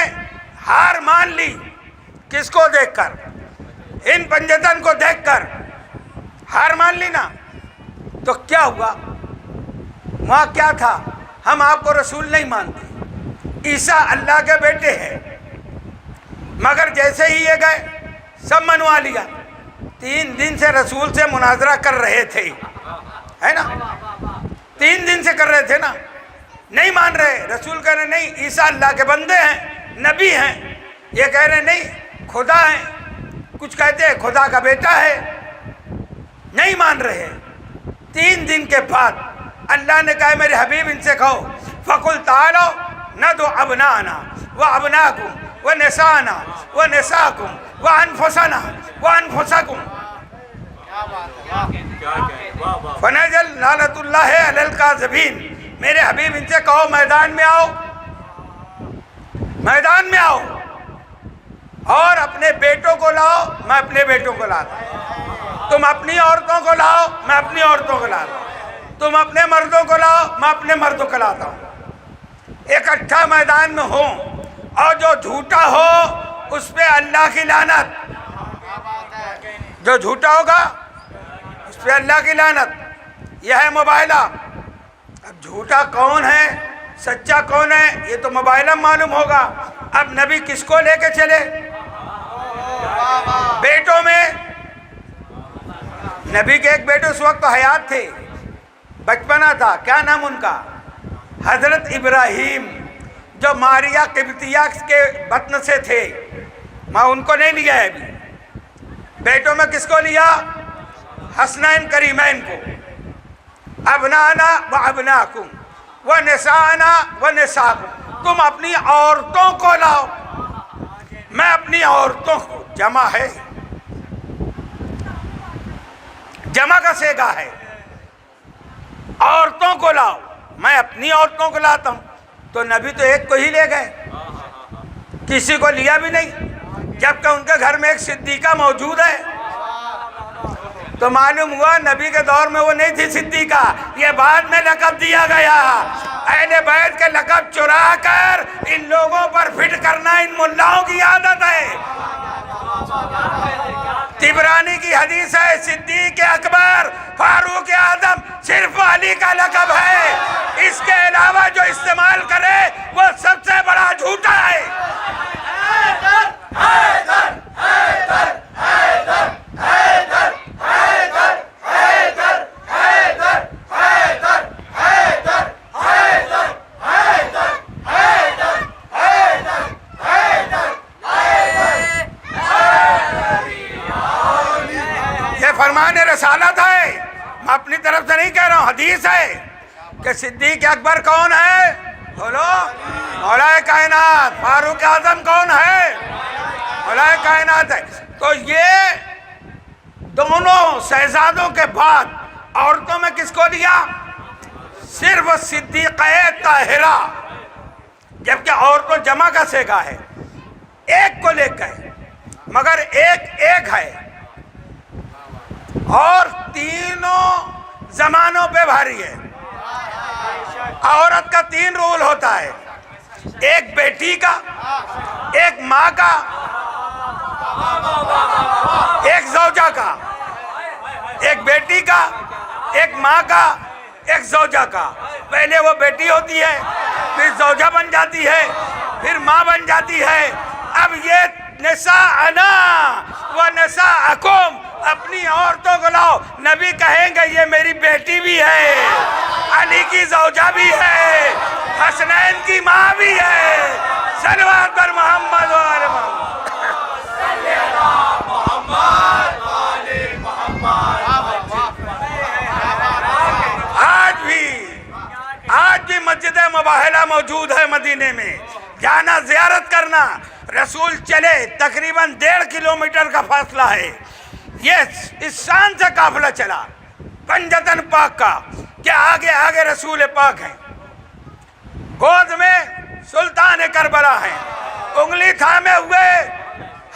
ہار مان لی، کس کو دیکھ کر؟ ان پنجتن کو دیکھ کر ہار مان لی نا۔ تو کیا ہوا وہاں؟ کیا تھا؟ ہم آپ کو رسول نہیں مانتے، عیسیٰ اللہ کے بیٹے ہیں، مگر جیسے ہی یہ گئے سب منوا لیا۔ 3 دن سے رسول سے مناظرہ کر رہے تھے، ہے نا؟ 3 دن سے کر رہے تھے نا، نہیں مان رہے۔ رسول کہہ رہے نہیں عیسیٰ اللہ کے بندے ہیں، نبی ہیں۔ یہ کہہ رہے نہیں خدا ہیں، کچھ کہتے ہیں خدا کا بیٹا ہے، نہیں مان رہے۔ 3 دن کے بعد اللہ نے کہا میرے حبیب ان سے کہو فَقُلْ تَعَالَوْا ندعو ابنانا وابناکم ونسانا ونساکم وانفسنا وانفسکم فنجل لعنت اللہ علی الکاذبین. میرے حبیب ان سے کہو میدان میں آؤ، میدان میں آؤ، اور اپنے بیٹوں کو لاؤ، میں اپنے بیٹوں کو لاتا ہوں. تم اپنی عورتوں کو لاؤ، میں اپنی عورتوں کو لاتا ہوں. تم اپنے مردوں کو لاؤ، میں اپنے مردوں کو لاتا ہوں. اکٹھا میدان میں ہوں، اور جو جھوٹا ہو اس پہ اللہ کی لعنت. جو جھوٹا ہوگا اس پہ اللہ کی لعنت. یہ ہے موبائلہ. اب جھوٹا کون ہے سچا کون ہے یہ تو موبائلہ معلوم ہوگا. اب نبی کس کو لے کے چلے؟ بیٹوں میں. نبی کے ایک بیٹے اس وقت تو حیات تھے، بچپنا تھا. کیا نام ان کا؟ حضرت ابراہیم، جو ماریا قبطیہ کے بطن سے تھے. ماں ان کو نہیں لیا ہے ابھی. بیٹوں میں کس کو لیا؟ حسنین کریمین کو. ابنانا و ابناکم و نسانا و نساکم. تم اپنی عورتوں کو لاؤ، میں اپنی عورتوں کو. جمع ہے، جمع کا صیغہ ہے. عورتوں کو لاؤ، میں اپنی عورتوں کو لاتا ہوں. تو نبی تو ایک کو ہی لے گئے، کسی کو لیا بھی نہیں. جبکہ ان کے گھر میں ایک صدیقہ موجود ہے. تو معلوم ہوا نبی کے دور میں وہ نہیں تھی صدیقہ، یہ بعد میں لقب دیا گیا. اہل بیت کے لقب چرا کر ان لوگوں پر فٹ کرنا ان ملاؤں کی عادت ہے. طبرانی کی حدیث ہے صدیق اکبر فاروق اعظم صرف علی کا لقب ہے، اس کے علاوہ جو استعمال کرے وہ سب سے بڑا جھوٹا ہے. فرمان رسالت ہے، میں اپنی طرف سے نہیں کہہ رہا ہوں. حدیث ہے کہ صدیق اکبر کون ہے؟ بولو. مولا کائنات. فاروق اعظم کون ہے؟ مولا کائنات ہے. تو یہ دونوں شہزادوں کے بعد عورتوں میں کس کو لیا؟ صرف صدیقہ طاہرہ. جبکہ عورتوں جمع کا صیغہ ہے، ایک کو لے گئے، مگر ایک ہے، اور تینوں زمانوں پہ بھاری ہے. عورت کا 3 رول ہوتا ہے، ایک بیٹی کا، ایک ماں کا، ایک زوجہ کا. ایک بیٹی کا، ایک ماں کا، ایک زوجہ کا. پہلے وہ بیٹی ہوتی ہے، پھر زوجہ بن جاتی ہے، پھر ماں بن جاتی ہے. اب یہ نساءنا و نساءکم، اپنی عورتوں کو لاؤ. نبی کہیں گے یہ میری بیٹی بھی ہے، علی کی زوجہ بھی ہے، حسنین کی ماں بھی ہے. صلوات پر محمد و آل محمد. آج بھی مسجد مباہلہ موجود ہے مدینے میں. جانا زیارت کرنا. رسول چلے تقریباً 1.5 کلومیٹر کا فاصلہ ہے. یہ اس شان سے قافلہ چلا پنجتن پاک کا کہ آگے آگے رسول پاک ہیں، گود میں سلطان کربلا ہیں، انگلی تھامے ہوئے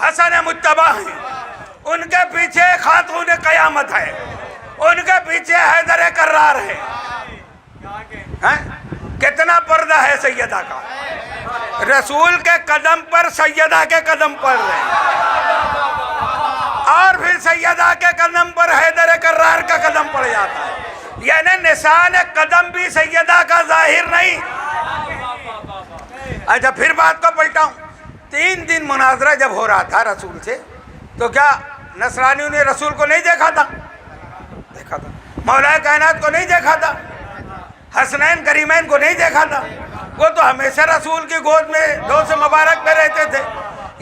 حسن مجتبیٰ ہیں، ان کے پیچھے خاتون قیامت ہے، ان کے پیچھے حیدر کرار ہے. کتنا پردہ ہے سیدہ کا. رسول کے قدم پر سیدہ کے قدم پڑ رہے ہیں، اور پھر سیدہ کے قدم پر حیدر کرار کا قدم پڑ جاتا ہے. یعنی نشان قدم بھی سیدہ کا ظاہر نہیں. اچھا پھر بات کو پلٹاؤں. 3 دن مناظرہ جب ہو رہا تھا رسول سے، تو کیا نصرانیوں نے رسول کو نہیں دیکھا تھا؟ دیکھا تھا. مولا کائنات کو نہیں دیکھا تھا؟ حسنین کریمین کو نہیں دیکھا تھا؟ وہ تو ہمیشہ رسول کی گود میں دوست مبارک میں رہتے تھے.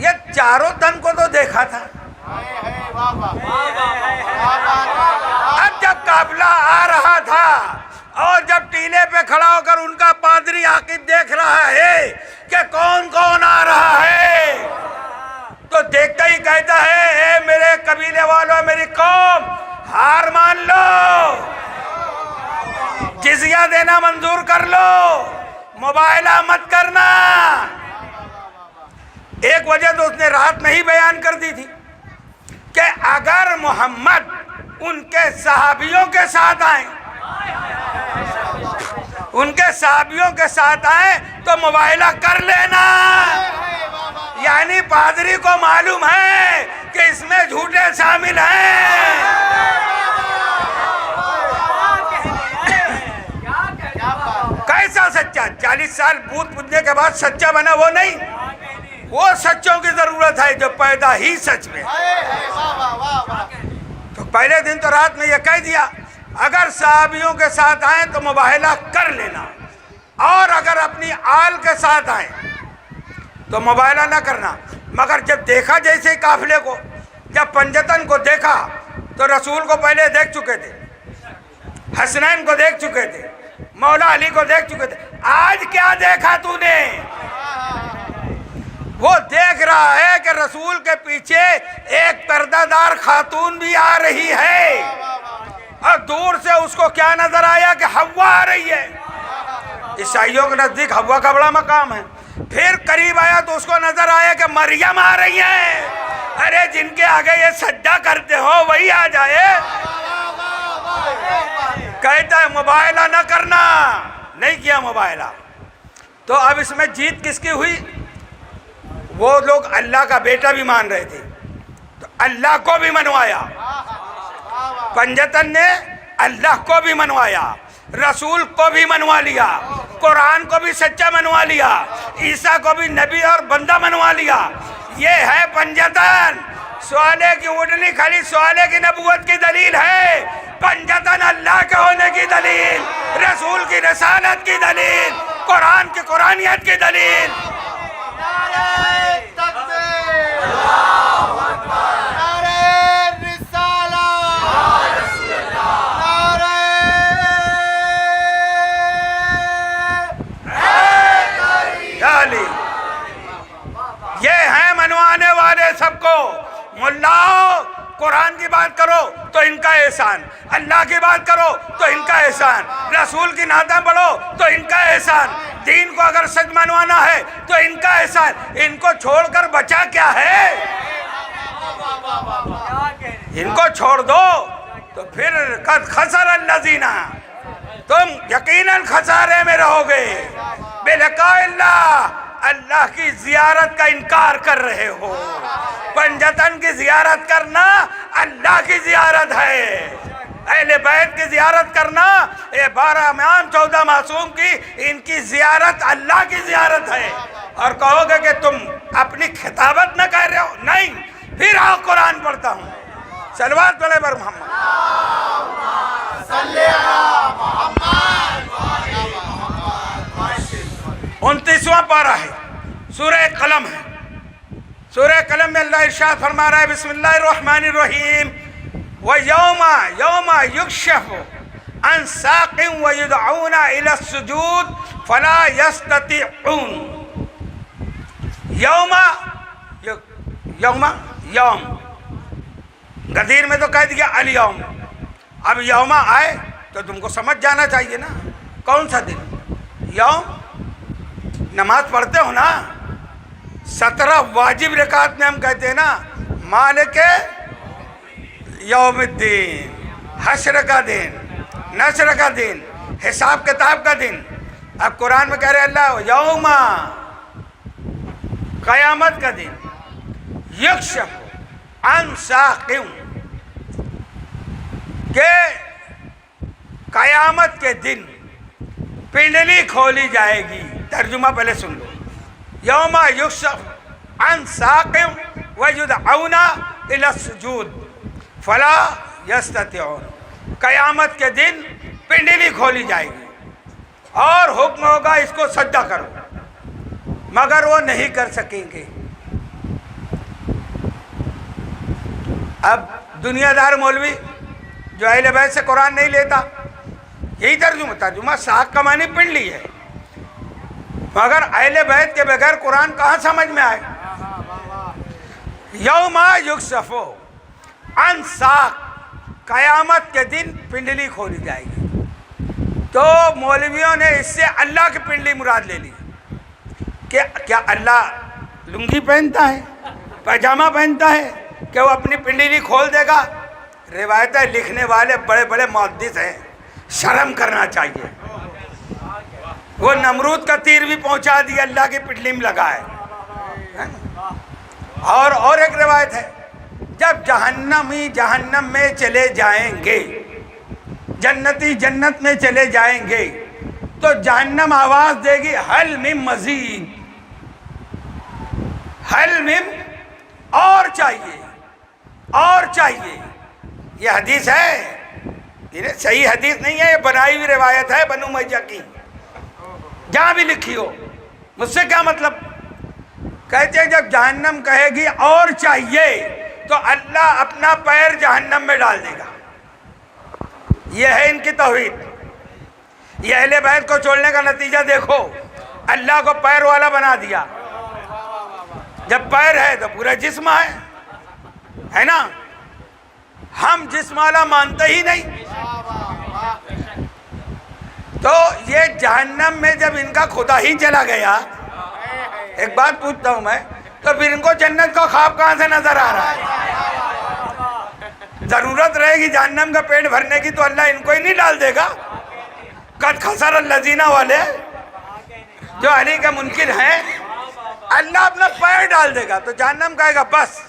یہ چاروں تن کو تو دیکھا تھا. اب جب قافلہ آ رہا تھا اور جب ٹیلے پہ کھڑا ہو کر ان کا پادری عاقب دیکھ رہا ہے کہ کون کون آ رہا ہے، تو دیکھتا ہی کہتا ہے اے میرے قبیلے والوں، میری قوم، ہار مان لو، جزیہ دینا منظور کر لو، مباہلہ مت کرنا۔ ایک وجہ تو اس نے رات میں ہی بیان کر دی تھی کہ اگر محمد ان کے صحابیوں کے ساتھ آئیں، ان کے صحابیوں کے ساتھ آئیں تو مباہلہ کر لینا۔ یعنی پادری کو معلوم ہے کہ اس میں جھوٹے شامل ہیں۔ کیسا سچا؟ 40 سال بوت پوجنے کے بعد سچا بنا وہ نہیں، وہ سچوں کی ضرورت ہے جو پیدا ہی سچ میں۔ تو پہلے دن تو رات میں یہ کہہ دیا اگر صحابیوں کے ساتھ آئیں تو مباہلہ کر لینا، اور اگر اپنی آل کے ساتھ آئیں تو مباہلہ نہ کرنا۔ مگر جب دیکھا جیسے قافلے کو، جب پنجتن کو دیکھا تو رسول کو پہلے دیکھ چکے تھے، حسنین کو دیکھ چکے تھے، مولا علی کو دیکھ چکے تھے، آج کیا دیکھا تو نے؟ وہ دیکھ رہا ہے کہ رسول کے پیچھے ایک پردہ دار خاتون بھی آ رہی ہے، اور دور سے اس کو کیا نظر آیا کہ حوا آ رہی ہے۔ عیسائیوں کے نزدیک حوا کا بڑا مقام ہے۔ پھر قریب آیا تو اس کو نظر آیا کہ مریم آ رہی ہے۔ ارے جن کے آگے یہ سجدہ کرتے ہو وہی آ جائے۔ کہتا ہے مباہلہ نہ کرنا، نہیں کیا مباہلہ۔ تو اب اس میں جیت کس کی ہوئی؟ وہ لوگ اللہ کا بیٹا بھی مان رہے تھے تو اللہ کو بھی منوایا، پنجتن نے اللہ کو بھی منوایا، رسول کو بھی منوا لیا، قرآن کو بھی سچا منوا لیا، عیسیٰ کو بھی نبی اور بندہ منوا لیا۔ یہ ہے پنجتن۔ سوالے کی اونٹنی کھڑی سوالے کی نبوت کی دلیل ہے، پنجتن اللہ کے ہونے کی دلیل، رسول کی رسالت کی دلیل، قرآن کی قرآنیت کی دلیل۔ نعرہ تکبیر، نعرہ رسالت، نعرہ علی۔ یہ ہیں منوانے والے سب کو۔ ملاؤ قرآن کی بات کرو تو ان کا احسان، اللہ کی بات کرو تو ان کا احسان، رسول کی نعتیں پڑھو تو ان کا احسان، دین کو اگر سچ منوانا ہے تو ان کا احسان۔ ان کو چھوڑ کر بچا کیا ہے؟ ان کو چھوڑ دو تو پھر قد خسر الذین، تم یقیناً خسارے میں رہو گے۔ بلقاء اللہ، اللہ کی زیارت کا انکار کر رہے ہو۔ پنجتن کی زیارت کرنا اللہ کی زیارت ہے، اہل بیت کی زیارت کرنا، یہ 12 امام 14 معصوم کی، ان کی زیارت اللہ کی زیارت ہے۔ اور کہو گے کہ تم اپنی خطابت نہ کہہ رہے ہو، نہیں، پھر آؤ قرآن پڑھتا ہوں۔ صلوات پڑھے بر محمد۔ 29واں پارہ ہے، سورہ قلم ہے۔ سورہ قلم میں اللہ ارشاد فرما رہا ہے بسم اللہ الرحمن الرحیم وَيَوْمَ يُكْشَفُ عَنْ سَاقٍ وَيُدْعَوْنَ إِلَى السُّجُودِ فَلَا يَسْتَطِعُونَ۔ یوم غدیر میں تو کہہ دیا الیوم، اب یوم آئے تو تم کو سمجھ جانا چاہیے نا کون سا دن۔ یوم نماز پڑھتے ہو نا، 17 واجب رکعت میں ہم کہتے ہیں نا مالک یوم الدین، حشر کا دن، نشر کا دن، حساب کتاب کا دن۔ اب قرآن میں کہہ رہے اللہ یوم، قیامت کا دن، یکشف عن ساق، کہ قیامت کے دن پنڈلی کھولی جائے گی۔ ترجمہ پہلے سن لو، یوم یکشف عن ساق ویدعون الی السجود فلا یستطیعون۔ قیامت کے دن پنڈلی کھولی جائے گی اور حکم ہوگا اس کو سجدہ کرو، مگر وہ نہیں کر سکیں گے۔ اب دنیا دار مولوی جو اہل بیت سے قرآن نہیں لیتا، یہی ترجمہ ساق کا معنی پنڈلی ہے، مگر اہل بیت کے بغیر قرآن کہاں سمجھ میں آئے؟ یوم یکشف عن ساق، قیامت کے دن پنڈلی کھولی جائے گی۔ تو مولویوں نے اس سے اللہ کی پنڈلی مراد لے لی کہ کیا اللہ لنگی پہنتا ہے، پاجامہ پہنتا ہے کہ وہ اپنی پنڈلی کھول دے گا؟ روایتیں لکھنے والے بڑے بڑے محدث ہیں، شرم کرنا چاہیے۔ وہ نمرود کا تیر بھی پہنچا دیا اللہ کی پنڈلی میں لگا ہے۔ اور ایک روایت ہے، جب جہنمی جہنم میں چلے جائیں گے، جنتی جنت میں چلے جائیں گے، تو جہنم آواز دے گی حل من مزید، حل من، اور چاہیے، اور چاہیے۔ یہ حدیث ہے، یہ صحیح حدیث نہیں ہے، یہ بنائی ہوئی روایت ہے بنو امیہ کی، جہاں بھی لکھی ہو۔ مجھ سے کیا مطلب؟ کہتے ہیں جب جہنم کہے گی اور چاہیے تو اللہ اپنا پیر جہنم میں ڈال دے گا۔ یہ ہے ان کی توحید۔ یہ اہل بیت کو چھوڑنے کا نتیجہ دیکھو، اللہ کو پیر والا بنا دیا۔ جب پیر ہے تو پورا جسم ہے نا؟ ہم جسم والا مانتے ہی نہیں۔ تو یہ جہنم میں جب ان کا خدا ہی چلا گیا، ایک بات پوچھتا ہوں میں، تو پھر ان کو جنت کا خواب کہاں سے نظر آ رہا ہے؟ ضرورت رہے گی جہنم کا پیٹ بھرنے کی تو اللہ ان کو ہی نہیں ڈال دے گا؟ قد خسر الذین والے جو علی کے منکر ہیں، اللہ اپنا پیر ڈال دے گا تو جہنم کہے گا بس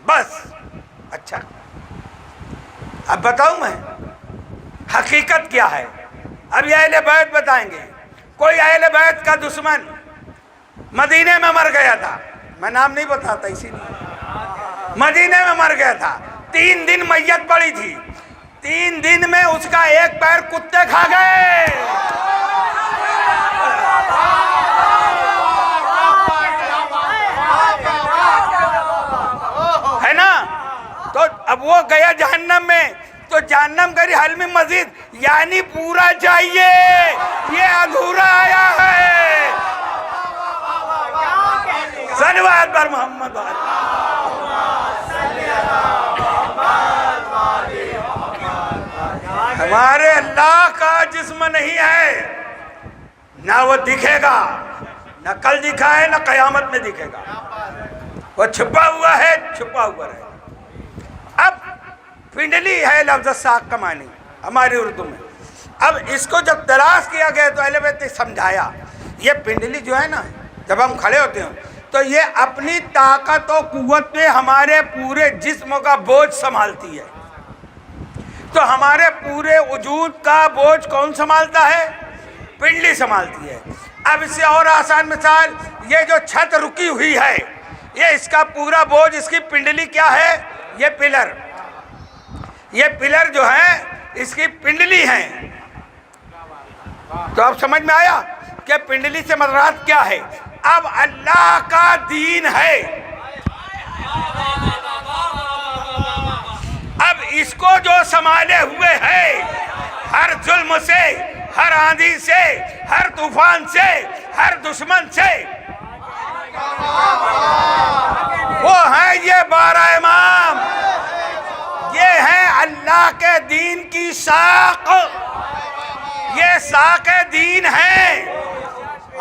بس۔ اچھا اب بتاؤں میں حقیقت کیا ہے؟ اب یہ اہل بیت بتائیں گے۔ کوئی اہل بیت کا دشمن مدینے میں مر گیا تھا، میں نام نہیں بتاتا اسی لیے، مدینے میں مر گیا تھا، 3 دن میت پڑی تھی، 3 دن میں اس کا ایک پیر کتے کھا گئے، ہے نا؟ تو اب وہ گیا جہنم میں، تو جہنم کری حل من مزید، یعنی پورا چاہیے، یہ ادھورا آیا ہے۔ صلوات پر محمد ہمارے اللہ کا جسم نہیں ہے، نہ وہ دکھے گا، نہ کل دکھا ہے، نہ قیامت میں دکھے گا، وہ چھپا ہوا ہے، چھپا ہوا رہے۔ اب پنڈلی ہے لفظ ساق کا معنی ہماری اردو میں۔ اب اس کو جب تلاش کیا گیا تو اہل بیت نے سمجھایا، یہ پنڈلی جو ہے نا، جب ہم کھڑے ہوتے ہیں تو یہ اپنی طاقت و قوت پہ ہمارے پورے جسم کا بوجھ سنبھالتی ہے۔ تو ہمارے پورے وجود کا بوجھ کون سنبھالتا ہے؟ پنڈلی سنبھالتی ہے۔ اب اس سے اور آسان مثال، یہ جو چھت رکی ہوئی ہے، یہ اس کا پورا بوجھ، اس کی پنڈلی کیا ہے؟ یہ پلر، یہ پلر جو ہے اس کی پنڈلی ہے۔ تو اب سمجھ میں آیا کہ پنڈلی سے مراد کیا ہے؟ اب اللہ کا دین ہے، اب اس کو جو سنبھالے ہوئے ہے، ہر ظلم سے، ہر آندھی سے، ہر طوفان سے، ہر دشمن سے، وہ ہے یہ 12 امام، یہ ہے اللہ کے دین کی ساق، یہ ساق دین ہے۔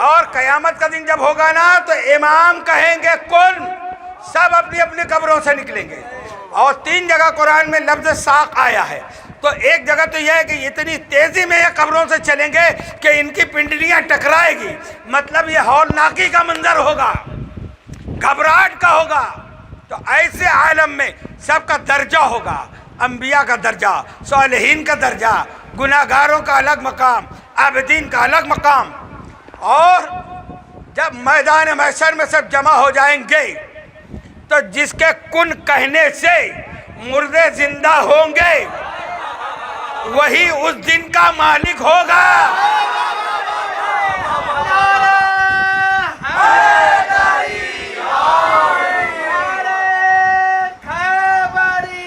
اور قیامت کا دن جب ہوگا نا تو امام کہیں گے کن، سب اپنی اپنی قبروں سے نکلیں گے۔ اور 3 جگہ قرآن میں لفظ ساق آیا ہے، تو ایک جگہ تو یہ ہے کہ اتنی تیزی میں یہ قبروں سے چلیں گے کہ ان کی پنڈلیاں ٹکرائے گی، مطلب یہ ہولناکی کا منظر ہوگا، گھبراہٹ کا ہوگا۔ تو ایسے عالم میں سب کا درجہ ہوگا، انبیاء کا درجہ، صالحین کا درجہ، گناہگاروں کا الگ مقام، عابدین کا الگ مقام۔ اور جب میدان محشر میں سب جمع ہو جائیں گے تو جس کے کن کہنے سے مردے زندہ ہوں گے وہی اس دن کا مالک ہوگا۔ خیبری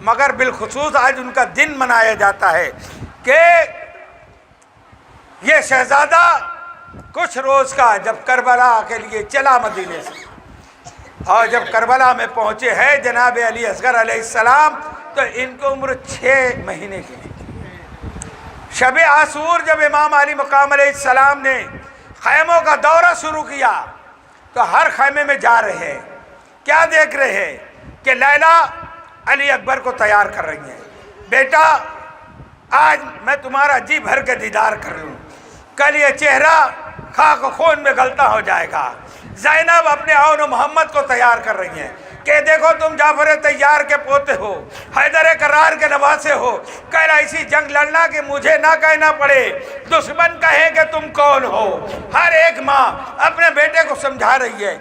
مگر بالخصوص آج ان کا دن منایا جاتا ہے کہ یہ شہزادہ کچھ روز کا جب کربلا کے لیے چلا مدینے سے، اور جب کربلا میں پہنچے ہیں جناب علی اصغر علیہ السلام، تو ان کی عمر 6 مہینے کی تھی۔ شب عاشور جب امام علی مقام علیہ السلام نے خیموں کا دورہ شروع کیا تو ہر خیمے میں جا رہے ہیں، کیا دیکھ رہے ہیں کہ لیلا علی اکبر کو تیار کر رہی ہیں، بیٹا آج میں تمہارا جی بھر کے دیدار کر لوں، کل یہ چہرہ خاک و خون میں گلتا ہو جائے گا۔ زینب اپنے اون محمد کو تیار کر رہی ہیں کہ دیکھو تم جعفر طیار کے پوتے ہو، حیدر کرار کے نواسے ہو، کل ایسی جنگ لڑنا کہ مجھے نہ کہنا پڑے، دشمن کہے کہ تم کون ہو۔ ہر ایک ماں اپنے بیٹے کو سمجھا رہی ہے،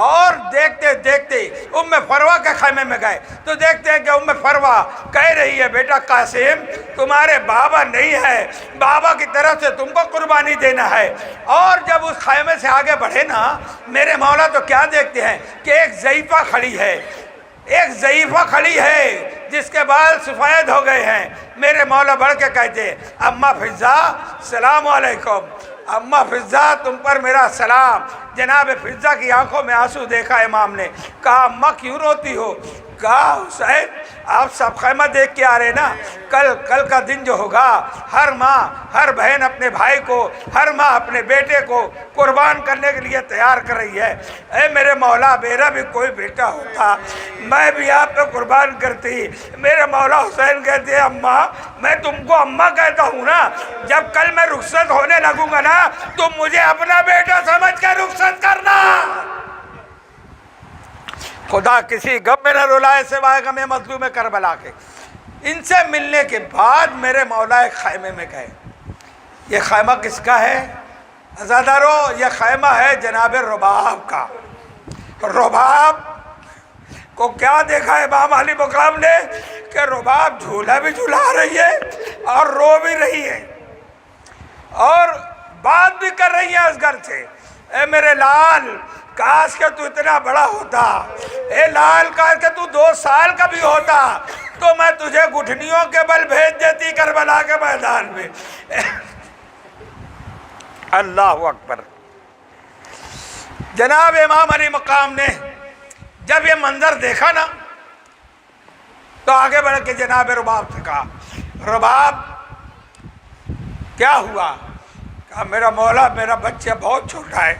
اور دیکھتے دیکھتے ام فروہ کے خیمے میں گئے تو دیکھتے ہیں کہ ام فروہ کہہ رہی ہے بیٹا قاسم تمہارے بابا نہیں ہے، بابا کی طرف سے تم کو قربانی دینا ہے۔ اور جب اس خیمے سے آگے بڑھے نا میرے مولا تو کیا دیکھتے ہیں کہ ایک ضعیفہ کھڑی ہے، ایک ضعیفہ کھڑی ہے جس کے بال سفید ہو گئے ہیں۔ میرے مولا بڑھ کے کہتے ہیں اماں فضہ السلام علیکم، اماں فضہ تم پر میرا سلام۔ جناب فضہ کی آنکھوں میں آنسو دیکھا امام نے، کہا اماں کیوں روتی ہو؟ کہا حسین آپ سب خیمہ دیکھ کے آ رہے نا، کل کا دن جو ہوگا ہر ماں ہر بہن اپنے بھائی کو، ہر ماں اپنے بیٹے کو قربان کرنے کے لیے تیار کر رہی ہے۔ اے میرے مولا میرا بھی کوئی بیٹا ہوتا میں بھی آپ پہ قربان کرتی۔ میرے مولا حسین کہتے ہیں اماں میں تم کو اماں کہتا ہوں نا، جب کل میں رخصت ہونے لگوں گا نا تم مجھے اپنا بیٹا سمجھ کر رخصت کرنا۔ خدا کسی غم میں نہ رلائے سوائے غم مظلوم کربلا کے۔ ان سے ملنے کے بعد میرے مولا ایک خیمے میں گئے۔ یہ خیمہ کس کا ہے عزادارو؟ یہ خیمہ ہے جناب رباب کا۔ رباب کو کیا دیکھا امام علی مقام نے کہ رباب جھولا بھی جھلا رہی ہے اور رو بھی رہی ہے اور بات بھی کر رہی ہے اصغر سے، اے میرے لال کاش کہ تو اتنا بڑا ہوتا، اے لال کاش کہ تو 2 سال کا بھی ہوتا تو میں تجھے گھٹنیوں کے بل بھیج دیتی کربلا کے میدان میں۔ اللہ اکبر۔ جناب امام علی مقام نے جب یہ منظر دیکھا نا تو آگے بڑھ کے جناب رباب سے کہا رباب کیا ہوا؟ کہا میرا مولا میرا بچہ بہت چھوٹا ہے،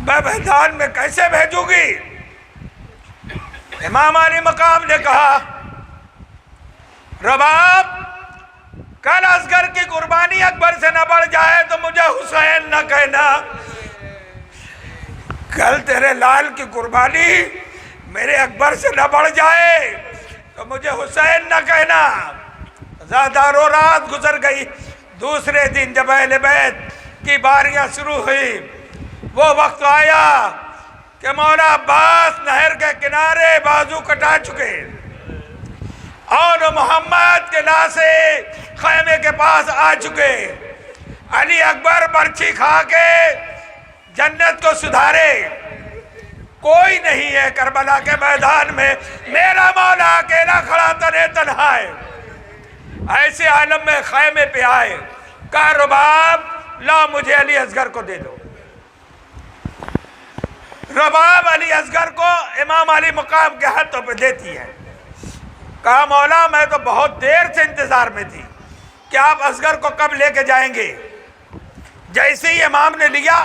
میں میدان میں کیسے بھیجوں گی؟ امام علی مقام نے کہا رباب کل اصغر کی قربانی اکبر سے نہ بڑھ جائے تو مجھے حسین نہ کہنا، کل تیرے لال کی قربانی میرے اکبر سے نہ بڑھ جائے تو مجھے حسین نہ کہنا۔ زیادہ رو رات گزر گئی، دوسرے دن جب اہل بیت کی باریاں شروع ہوئی وہ وقت آیا کہ مولا عباس نہر کے کنارے بازو کٹا چکے اور محمد کے لاشے خیمے کے پاس آ چکے، علی اکبر برچھی کھا کے جنت کو سدھارے، کوئی نہیں ہے کربلا کے میدان میں، میرا مولا اکیلا کھڑا تنے تنہا ہے۔ ایسے عالم میں خیمے پہ آئے، کہا رباب لا مجھے علی اصغر کو دے دو۔ رباب علی اصغر کو امام علی مقام کے ہاتھوں پہ دیتی ہے۔ کہا مولا میں تو بہت دیر سے انتظار میں تھی کہ آپ اصغر کو کب لے کے جائیں گے۔ جیسے ہی امام نے لیا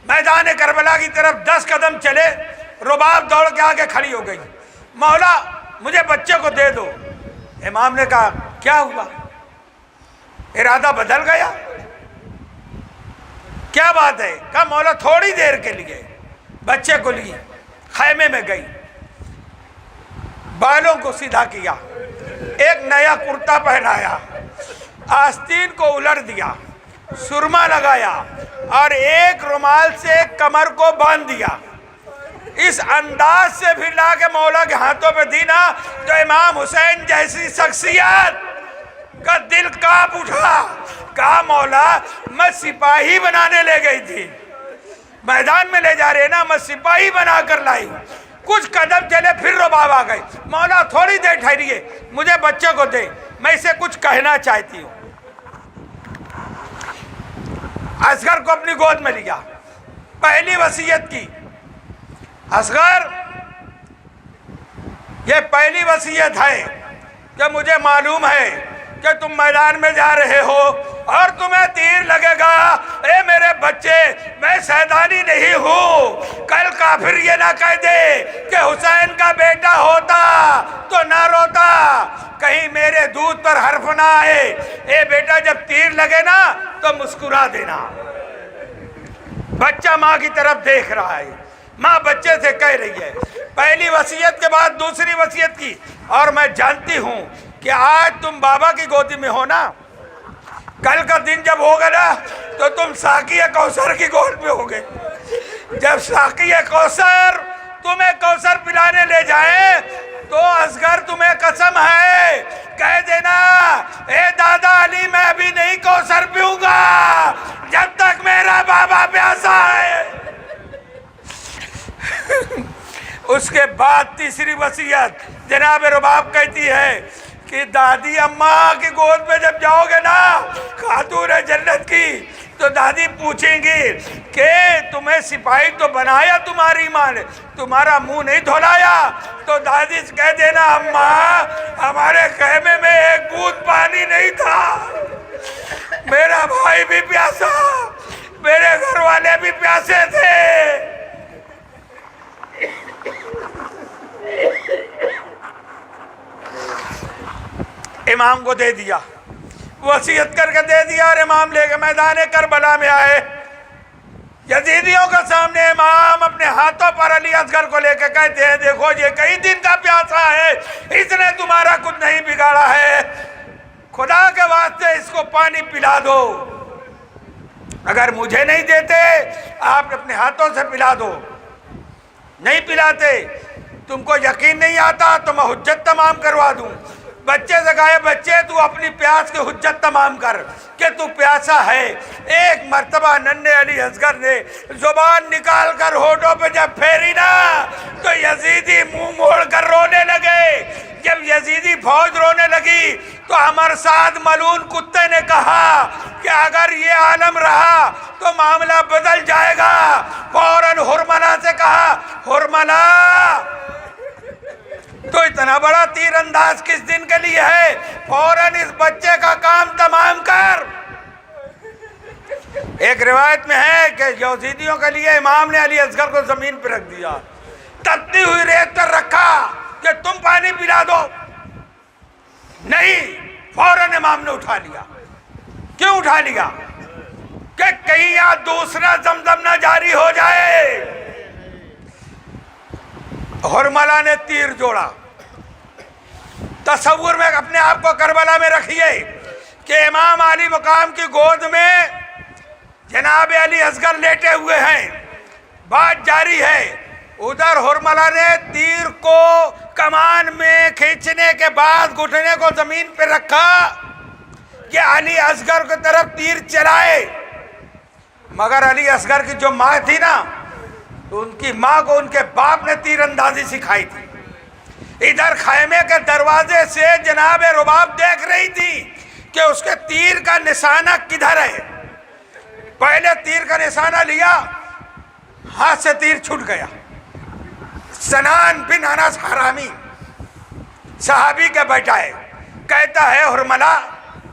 میدان کربلا کی طرف 10 قدم چلے، رباب دوڑ کے آگے کھڑی ہو گئی، مولا مجھے بچے کو دے دو۔ امام نے کہا کیا ہوا؟ ارادہ بدل گیا؟ کیا بات ہے؟ کہا مولا تھوڑی دیر کے لیے بچے کو لی، خیمے میں گئی، بالوں کو سیدھا کیا، ایک نیا کرتا پہنایا، آستین کو الٹ دیا، سرما لگایا اور ایک رومال سے کمر کو باندھ دیا، اس انداز سے پھر لا کے مولا کے ہاتھوں پہ دینا تو امام حسین جیسی شخصیت کا دل کانپ اٹھا۔ کہا مولا میں سپاہی بنانے لے گئی تھی، میدان میں لے جا رہے نا، میں سپاہی بنا کر لائی ہوں، کچھ قدم چلے پھر رباب آ گئی. مولا تھوڑی دیر ٹھہریے, مجھے بچے کو دے, میں اسے کچھ کہنا چاہتی ہوں. اصغر کو اپنی گود میں لیا, پہلی وصیت کی. اصغر, یہ پہلی وصیت ہے کہ مجھے معلوم ہے کہ تم میدان میں جا رہے ہو اور تمہیں تیر لگے گا. اے میرے بچے, میں سیدانی نہیں ہوں. کل کافر یہ نہ کہہ دے کہ حسین کا بیٹا ہوتا تو نہ روتا, کہیں میرے دودھ پر حرف نہ آئے. اے بیٹا, جب تیر لگے نا تو مسکرا دینا. بچہ ماں کی طرف دیکھ رہا ہے, ماں بچے سے کہہ رہی ہے. پہلی وصیت کے بعد دوسری وصیت کی, اور میں جانتی ہوں کہ آج تم بابا کی گودی میں ہو نا, کل کا دن جب ہوگا نا تو تم ساقی کوثر کی گود میں ہوگے. جب ساقی کوثر تمہیں کوثر پلانے لے جائیں تو اصغر تمہیں قسم ہے کہہ دینا, اے دادا علی, میں ابھی نہیں کوثر پیوں گا جب تک میرا بابا پیاسا ہے. اس کے بعد تیسری وصیت جناب رباب کہتی ہے کہ دادی اماں کی گود میں جب جاؤ گے نا خاتون جنت کی, تو دادی پوچھیں گی کہ تمہیں سپاہی تو بنایا تمہاری ماں نے, تمہارا منہ نہیں دھلایا. تو دادی سے کہہ دینا, اماں ہمارے خیمے میں ایک بوند پانی نہیں تھا, میرا بھائی بھی پیاسا, میرے گھر والے بھی پیاسے تھے. امام کو دے دیا, وصیت کر کے دے دیا, اور امام لے کے میدان کربلا میں آئے. یزیدیوں کے سامنے امام اپنے ہاتھوں پر علی اصغر کو لے کے کہتے ہیں, دیکھو یہ کئی دن کا پیاسا ہے, اس نے تمہارا کچھ نہیں بگاڑا ہے, خدا کے واسطے اس کو پانی پلا دو. اگر مجھے نہیں دیتے آپ اپنے ہاتھوں سے پلا دو. نہیں پلاتے, تم کو یقین نہیں آتا تو میں حجت تمام کروا دوں. بچے سے کہا, بچے تو اپنی پیاس کی حجت تمام کر کہ تو پیاسا ہے. ایک مرتبہ ننھے علی اصغر نے زبان نکال کر ہونٹوں پہ جب پھیری نا تو یزیدی منہ موڑ کر رونے لگے. جب یزیدی فوج رونے لگی تو عمر سعد ملعون کتے نے کہا کہ اگر یہ عالم رہا تو معاملہ بدل جائے گا. فوراً حرملہ سے کہا, حرملہ تو اتنا بڑا تیر انداز کس دن کے لیے ہے, فوراً اس بچے کا کام تمام کر. ایک روایت میں ہے کہ یزیدیوں کے لیے امام نے علی اصغر کو زمین پہ رکھ دیا, تپتی ہوئی ریت پر رکھا کہ تم پانی پلا دو. نہیں, فوراً امام نے اٹھا لیا. کیوں اٹھا لیا؟ کہ کہیں یا دوسرا زمزم نہ جاری ہو جائے. حرملہ نے تیر جوڑا. تصور میں اپنے آپ کو کربلا میں رکھیے کہ امام علی مقام کی گود میں جناب علی اصغر لیٹے ہوئے ہیں, بات جاری ہے. ادھر حرملہ نے تیر کو کمان میں کھینچنے کے بعد گھٹنے کو زمین پہ رکھا کہ علی اصغر کی طرف تیر چلائے. مگر علی اصغر کی جو ماں تھی نا, تو ان کی ماں کو ان کے باپ نے تیر اندازی سکھائی تھی. ادھر خیمے کے دروازے سے جناب رباب دیکھ رہی تھی کہ اس کے تیر کا نشانہ کدھر ہے. پہلے تیر کا نشانہ لیا, ہاتھ سے تیر چھوٹ گیا. سنان بن انس حرامی صحابی کے بیٹا ہے, کہتا ہے حرملہ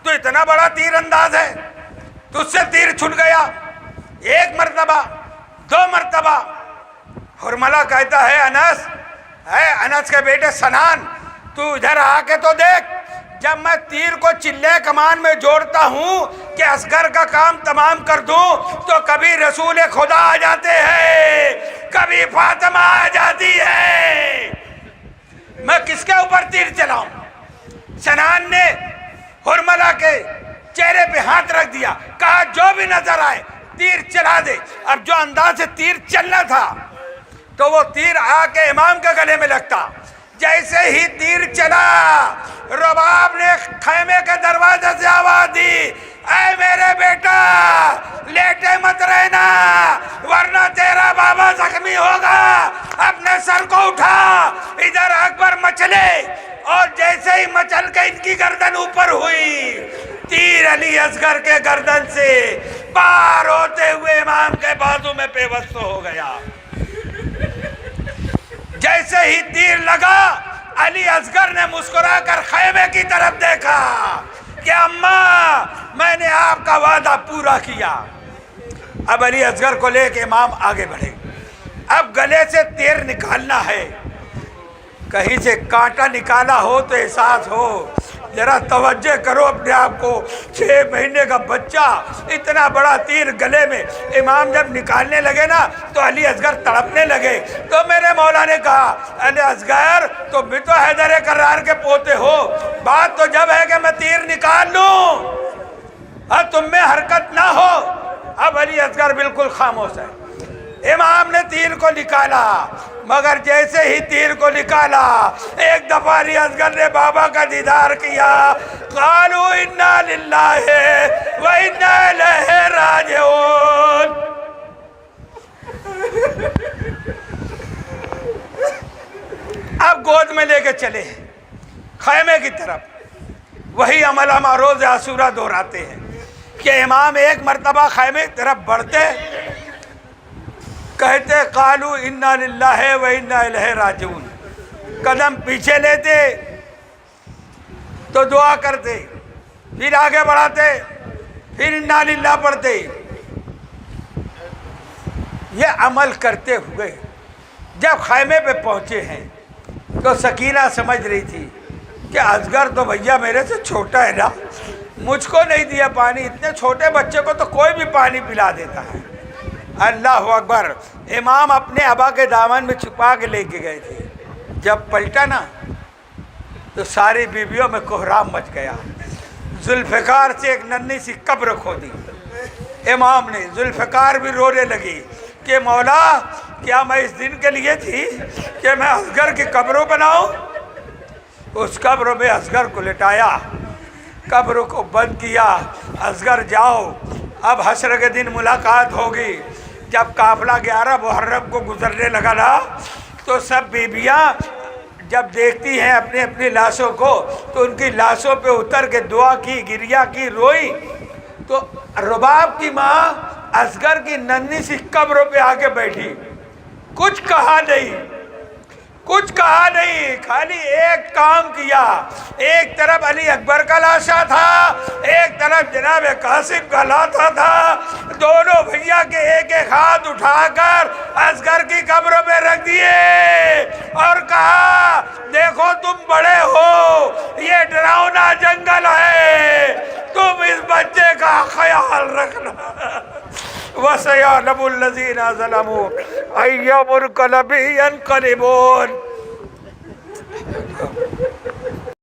تو اتنا بڑا تیر انداز ہے, تجھ سے تیر چھوٹ گیا. ایک مرتبہ, دو مرتبہ. حرملہ کہتا ہے انس کے بیٹے سنان, تو ادھر آ کے تو دیکھ, جب میں تیر کو چلے کمان میں جوڑتا ہوں کہ اصغر کا کام تمام کر دوں تو کبھی رسول خدا آ جاتے ہیں, کبھی فاطمہ آ جاتی ہے, میں کس کے اوپر تیر چلاؤں. سنان نے حرملہ کے چہرے پہ ہاتھ رکھ دیا, کہا جو بھی نظر آئے تیر چلا دے. اب جو انداز سے تیر چلنا تھا تو وہ تیر آ کے امام کے گلے میں لگتا. جیسے ہی تیر چلا, رباب نے خیمے کے دروازے سے آواز دی, اے میرے بیٹا لیٹے مت رہنا ورنہ تیرا بابا زخمی ہوگا, اپنے سر کو اٹھا. مچلے اور جیسے ہی مچل کے ان کی گردن اوپر ہوئی، تیر علی اصغر کے گردن سے پار ہوتے ہوئے امام کے بازو میں پیوست ہو گیا۔ جیسے ہی تیر لگا، علی اصغر نے مسکرا کر خیمے کی طرف دیکھا کہ اماں میں نے آپ کا وعدہ پورا کیا۔ اب علی اصغر کو لے کے امام آگے بڑھے، اب گلے سے تیر نکالنا ہے، کہیں سے کانٹا نکالا ہو تو احساس ہو، ذرا توجہ کرو اپنے آپ کو، 6 مہینے کا بچہ اتنا بڑا تیر گلے میں، امام جب نکالنے لگے نا تو علی اصغر تڑپنے لگے۔ تو میرے مولا نے کہا علی اصغر تم بھی تو حیدر کرار کے پوتے ہو، بات تو جب ہے کہ میں تیر نکال لوں اور تم میں حرکت نہ ہو۔ اب علی اصغر بالکل خاموش ہے۔ امام نے تیر کو نکالا، مگر جیسے ہی تیر کو نکالا ایک دفعہ علی اصغر نے بابا کا دیدار کیا۔ قالوا انا للہ و انا الیہ راجعون۔ اب گود میں لے کے چلے خیمے کی طرف، وہی عمل ہم روز عاشورہ دہراتے ہیں کہ امام ایک مرتبہ خیمے کی طرف بڑھتے، کہتے قالو انا للہ و انا الیہ راجعون، قدم پیچھے لیتے تو دعا کرتے، پھر آگے بڑھاتے، پھر انا للہ پڑھتے۔ یہ عمل کرتے ہوئے جب خیمے پہ پہنچے ہیں تو سکینہ سمجھ رہی تھی کہ اصغر تو بھیا میرے سے چھوٹا ہے نا، مجھ کو نہیں دیا پانی، اتنے چھوٹے بچے کو تو کوئی بھی پانی پلا دیتا ہے۔ اللہ اکبر۔ امام اپنے ابا کے دامن میں چھپا کے لے کے گئے تھے، جب پلٹا نا تو ساری بیویوں میں کوہرام مچ گیا۔ ذوالفقار سے ایک ننھی سی قبر کھودی امام نے، ذوالفقار بھی رونے لگی کہ مولا کیا میں اس دن کے لیے تھی کہ میں اصغر کی قبروں بناؤں؟ اس قبر میں اصغر کو لٹایا، قبر کو بند کیا، اصغر جاؤ اب حشر کے دن ملاقات ہوگی۔ جب قافلہ 11 محرم کو گزرنے لگا نا تو سب بیبیاں جب دیکھتی ہیں اپنے اپنی لاشوں کو تو ان کی لاشوں پہ اتر کے دعا کی، گریہ کی، روئی۔ تو رباب کی ماں اصغر کی ننھی سی قبروں پہ آ کے بیٹھی، کچھ کہا نہیں، کچھ کہا نہیں، خالی ایک کام کیا۔ ایک طرف علی اکبر کا لاشا تھا، ایک طرف جناب قاسم کا لاشا تھا، دونوں بھیا کے ایک ایک ہاتھ اٹھا کر اصغر کی قبروں پہ رکھ دیے اور کہا دیکھو تم بڑے ہو، یہ ڈراؤنا جنگل ہے، تم اس بچے کا خیال رکھنا۔ وَسَيَعْلَمُ الَّذِينَ ظَلَمُوا أَيَّ مُنقَلَبٍ يَنقَلِبُونَ۔